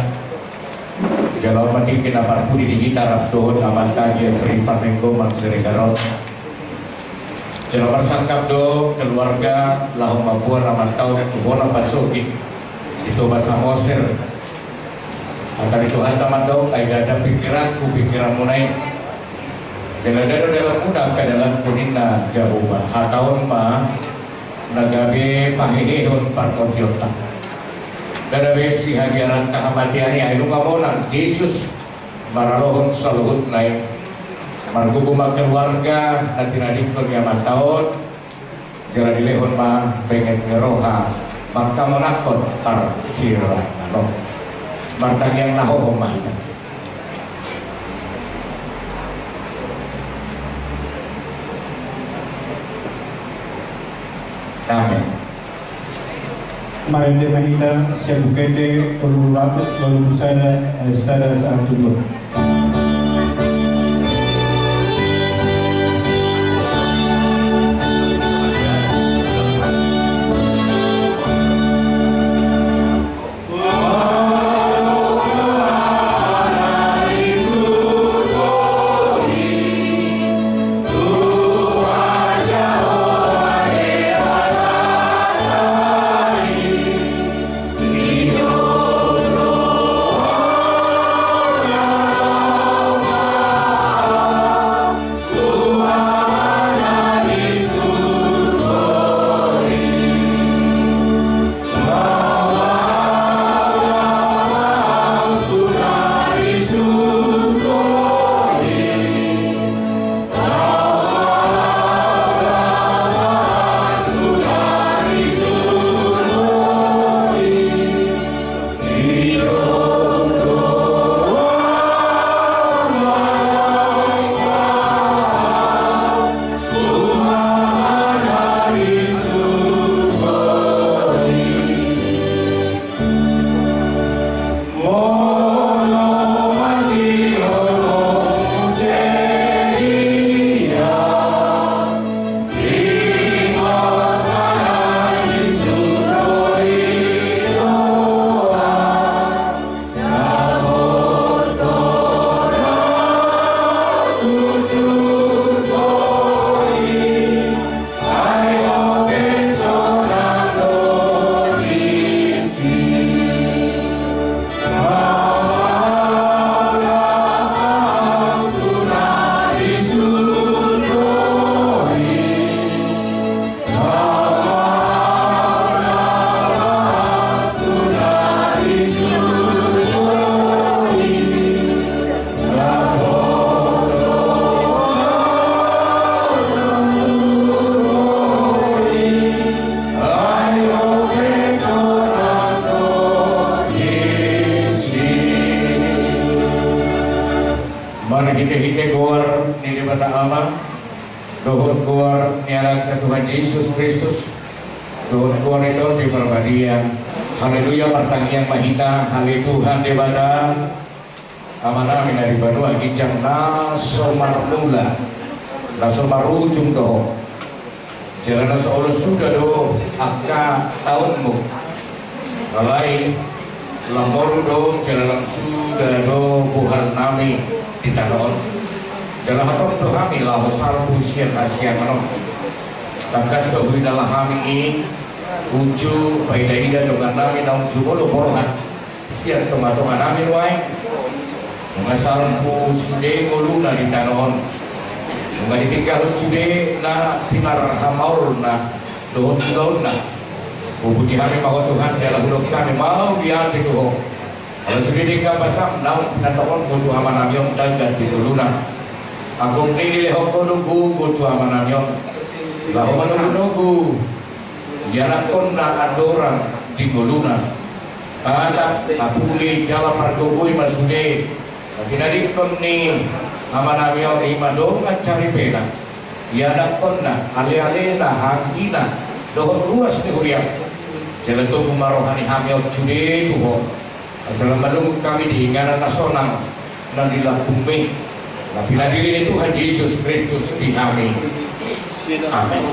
Jalau mati kena parpuri di gitar dohon amanta je beri pamenggo mangserigarot. Jalau bersangkap do keluarga lahum mabuan amantau kubona pasuki itu bahasa Mosir. Akan itu hantaman do ada pikiran pikiran munai. Jalan dalam muda ke dalam kunina jahuba hataun ma nagabe pahihihun parkotiota. Dada besi hajaran kahamatiani ayu kamonan Yesus maralohon saluhut naik margubuma keluarga nanti nadikun yaman tahun jalan dilehon mah pengen ngeroha maka menakon tar sirah no mantang yang naho mah amin. Marinde mahita siya bukende tululatos lalu busana sada saat tutup. Oh hite gor ni di bata ama dohon gor ni anak Tuhan Yesus Kristus dohon gor itu di perbadia. Haleluya pertanyaan mahita hale Tuhan di bata amana mina di banua kijang naso marmula naso marujung doh jalan naso Allah sudah doh akka tahunmu alai lamor do jalan sudah do buhan nami di tanah jalan hatom do kami lah besar usia kasihan manom takas do hidalah kami ini uju baida dengan nami naung jumolo porohan sian tomatongan nami wai mengasal pu sude ngoluna di tanah nggak ditinggal sude na pinar hamaul na dohon na puji kami bahwa Tuhan jalan hidup kami mau biar itu kalau sudah dikabasam naum penatokan butuh amanamion dagat di duluna aku ini lehok nunggu butuh amanamion lahu menunggu janakon na adorang di duluna ada apuli jalan pergubui masude kinadikon ni amanamion lima dongan cari pena janakon na ale-ale na hangina dohon luas ni huriak jalan tubuh marohani hamil jude tuho assalamualaikum kami di ingatan nasional dan di bumi tapi diri Tuhan Yesus Kristus di kami amin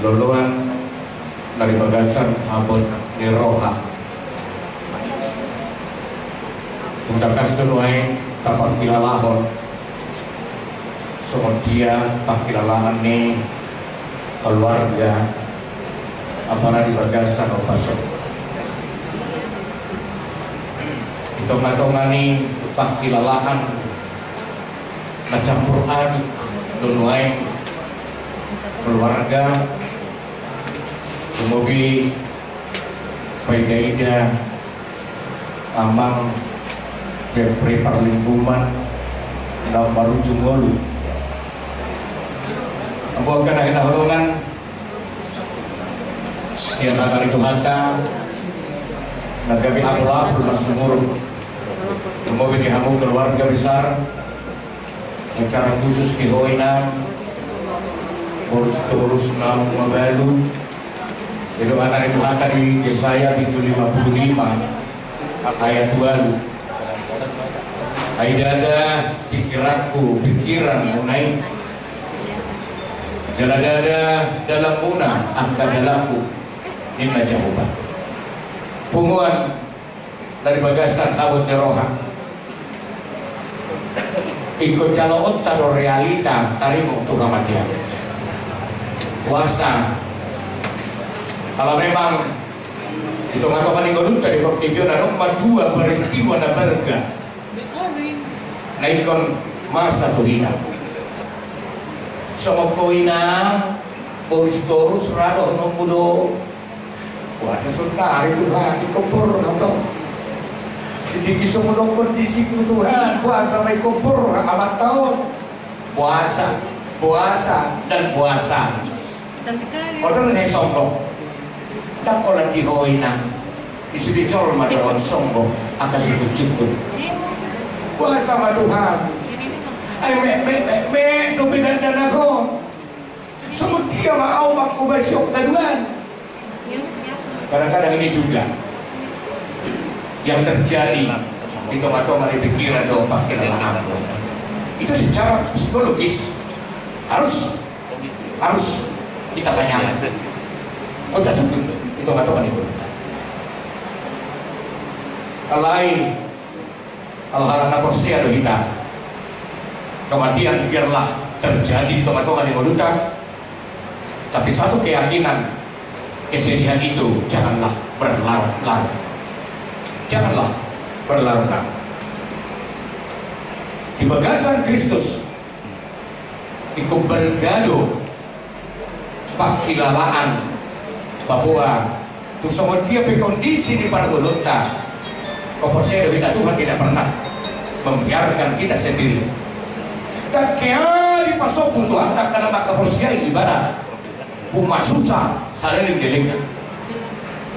luluan dari bagasan abon di roha utakas tunuai tapak kilalahon soal dia tak kilalahan ni keluarga apalagi di bagasan opasok itu matongani pakilalahan macampur aduk dunuai keluarga kemudian paidaida amang Jeffrey Parlimbuman dan baru Jungolu bukan ada holongan yang akan itu mata nagabi Allah bermasumur kemudian dihamu keluarga besar secara khusus di Hoinam urus nam Mabalu itu akan itu mata di Yesaya 55 ayat 2 aidada pikiran munai jaladada dalam munah angka dalamku inna jawaban punguan dari bagasan abot neroha ikut calo otta do realita tarimo untuk kematian puasa kalau memang itu ngatokan ikodut dari pertibion ada nomor 2 peristiwa na berga na ikon masa tuhina sama koina boris rado nomudo puasa sebentar Tuhan dikubur atau jadi kisah menong kondisi Tuhan puasa may kubur amat tahun puasa dan puasa orang yang sombong tak kalau dihoina isu dicol madawan sombong akan sikut-sikut puasa sama Tuhan itu pindah aku semua dia mau aku bersyuk kaduan kadang-kadang ini juga yang terjadi itu atau mari pikiran dong pakai dalam itu secara psikologis harus kita tanyakan kota sebut itu atau kan itu lain hal-hal nakosia do kita kematian biarlah terjadi di teman-teman yang menuntut tapi satu keyakinan kesedihan itu janganlah berlarut-larut di bagasan Kristus ikut bergado pakilalaan bahwa itu semua dia kondisi di pada ulunta komposisi dari Tuhan tidak pernah membiarkan kita sendiri dan kaya pasok Tuhan tak karena maka posisi ibadah rumah susah saling didelikkan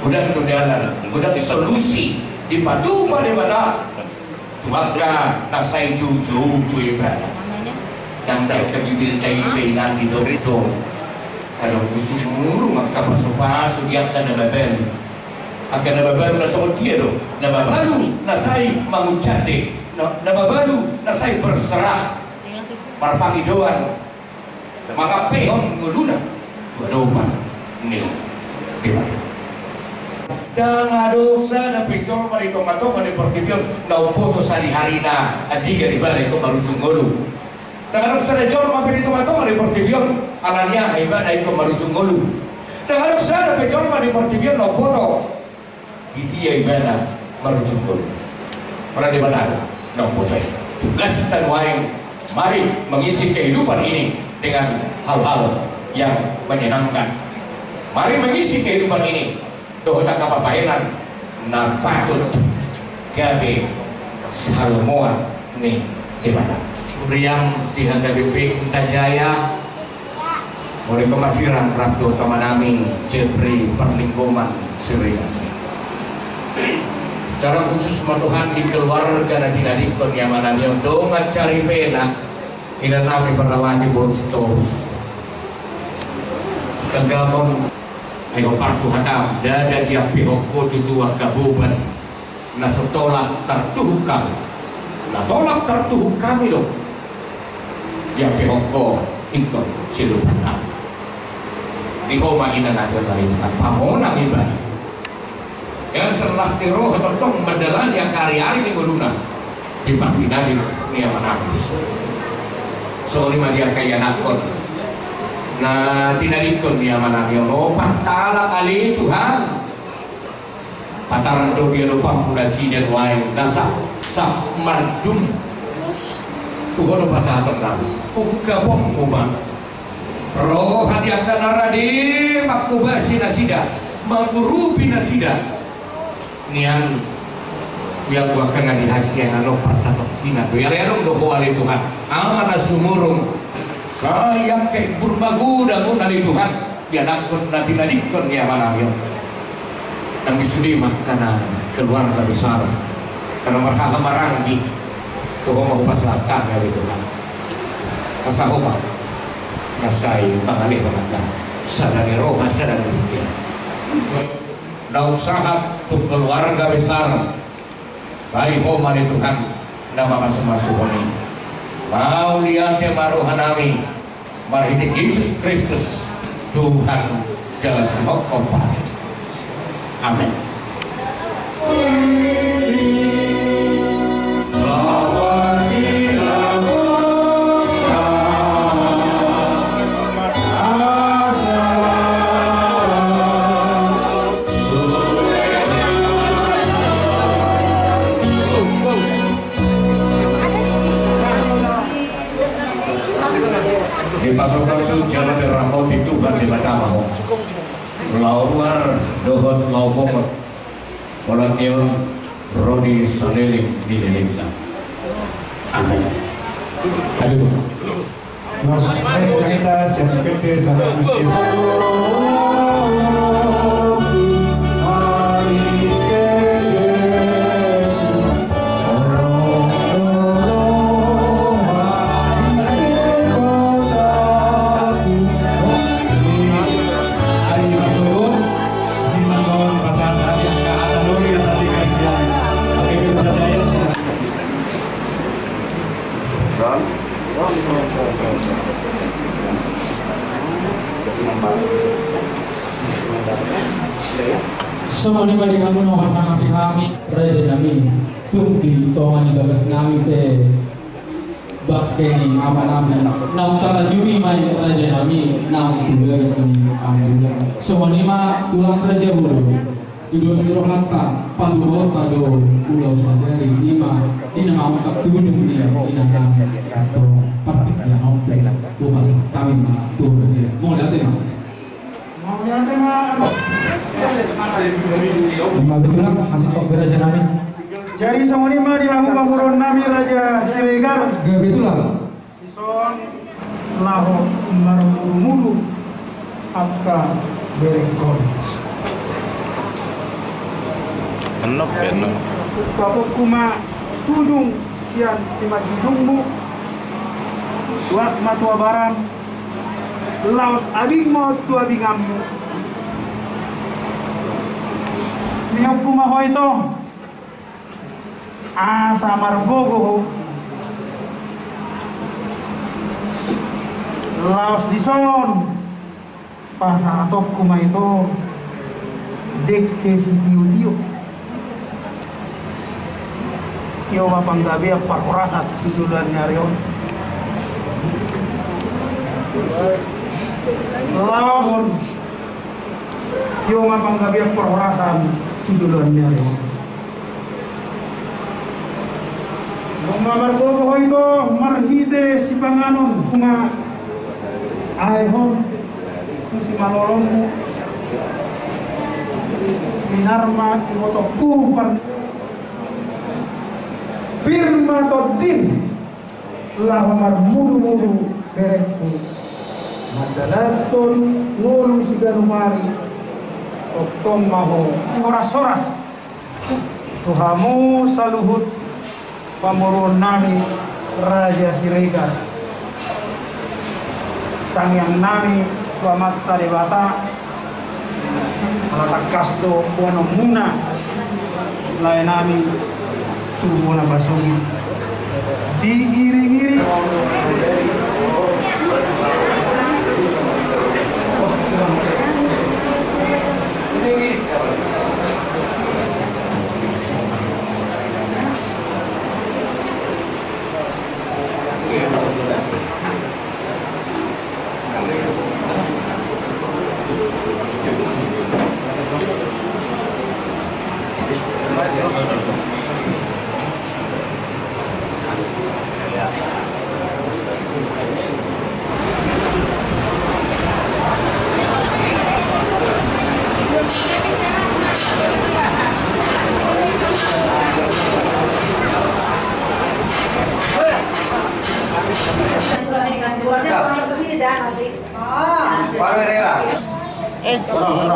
udah solusi di patu pada ibadah Tuaga nasay juju tu ibadah. Yang saya kegibil tay nanti dorito. Kalau musuh mulu maka pasu dia akan nababel. Akan nababel na sa dia do. Nababalu nasay mangucate. Nababalu nasay berserah. Parpangidoan. Maka pehon nguluna. Tuadopan ni. Dan dosa na picol marito mato mani pertibion na upoto sa harina adiga di balik ko marujung ngolu. Dan dosa na jol marito mato mani pertibion alanya iba na ko marujung ngolu. Dan dosa na picol mani pertibion na upoto iti iba na marujung ngolu. Para di mana na upoto. Tugas dan waing mari mengisi kehidupan ini dengan hal-hal yang menyenangkan. Mari mengisi kehidupan ini. Doa tak kapapahinan na patut gabi Salomoan ni di mata. Yang dihadapi Kunta Jaya oleh Kemasiran Rabdo Tamanami Jepri Perlingkungan Surian. Cara khusus Tuhan di keluarga dan dinadikon yang mana yang donga cari pena ina nami perawati boros terus. Kegamon ayo partu hatam dada dia pihoko tutua kabuban na setolak tertuhuk kami na tolak tertuhuk kami dong dia pihoko ikut silupan di koma ina nada lain pamonang ibadah yang setelah tiroh totong mendalan yang hari-hari di guluna di pantinadi ni yang menangis soalnya dia kaya nakon nah tidak ikut dia mana dia lopak ta'ala kali Tuhan pataran do dia lupa pulasi dan wain nasa sak mardum Tuhan lupa saat terlalu ukabong umang roh hadi akan naradi makubasi nasida magurupi nasida nian yang gua kena di hasil anu pasatok kina tu ya dong doho ali Tuhan amana sumurung sayang kay burmagu dangun ali Tuhan ya nakon nanti nadikon ya mana yo nang disulima kana keluarga besar kana marhaha maranggi tuh mau paslatan ya Tuhan kasahoma nasai pangalih mata sadari roh sadari pikir daun sahat tu keluarga besar sai homa di Tuhan nama masuk-masuk ini mau lihat ya maruhanami marhidik Yesus Kristus Tuhan jalan semok kompani amin. Masuk-masuk jalan dirambau di Tuhan di Batamaho Lauar dohot laubomot Walatyon Rodi Saleling di Delimta amin. Aduh Mas kita jadi sama musim semua ni bagi kamu no kasama kami raja nami tumpi tongan gagas nami te bakkeni amanami nam tala jumi mai raja nami nam tugas ni ambulan semua ni ma tulang raja bulu ido siro hatta pandu pado pulau sadari lima ina mau tak tujuh dia ina sam atau partik yang mau tuhan kami ma tuh mau lihat Lima betulan masih kok beraja nami. Jadi semua ini mah dibangun bangunan nami Raja Siregar. Gak betulan. Ison laho marumulu akka berengkon. Kenop ya no. Kapok kuma tujung sian si majidungmu tuak matua barang laos abing mau tua bingammu mihok kumaho ito asa margogo laos dison pasatop kuma itu dek ke si tiu tio mapanggabi ang pakurasat tujulan nyarion laos tio mapanggabi ang pakurasat tujulan nyarion nung mamargogo ito marhide si panganon kuma ayhon itu si malolongmu minarma imotoku firma todin lahamar mudu berekku madalatun ngulu siganumari oktong maho soras tuhamu saluhut pamurun nami Raja Siregar tangyang nami selamat taribata alatak kasto puano muna lain nami tubuh na basongi diiring-iring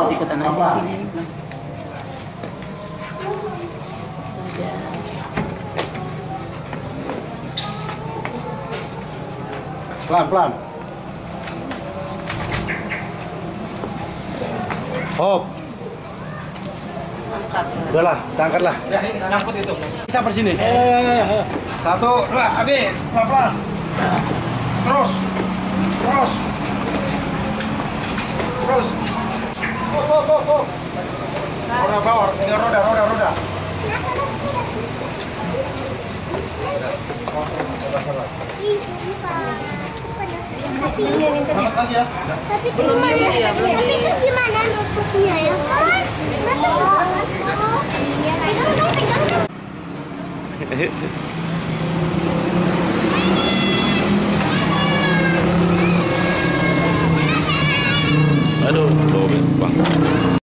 ikutan aja sini. Pelan-pelan. Hop. Udahlah, angkatlah. Ya, nyangkut itu. Bisa per sini. 1, 2, oke. Pelan-pelan. Terus. Go. Roda bawah, ini roda. Selamat lagi ya. Tapi itu gimana nutupnya ya kan? Masa banget tuh? Iya, pegang dong.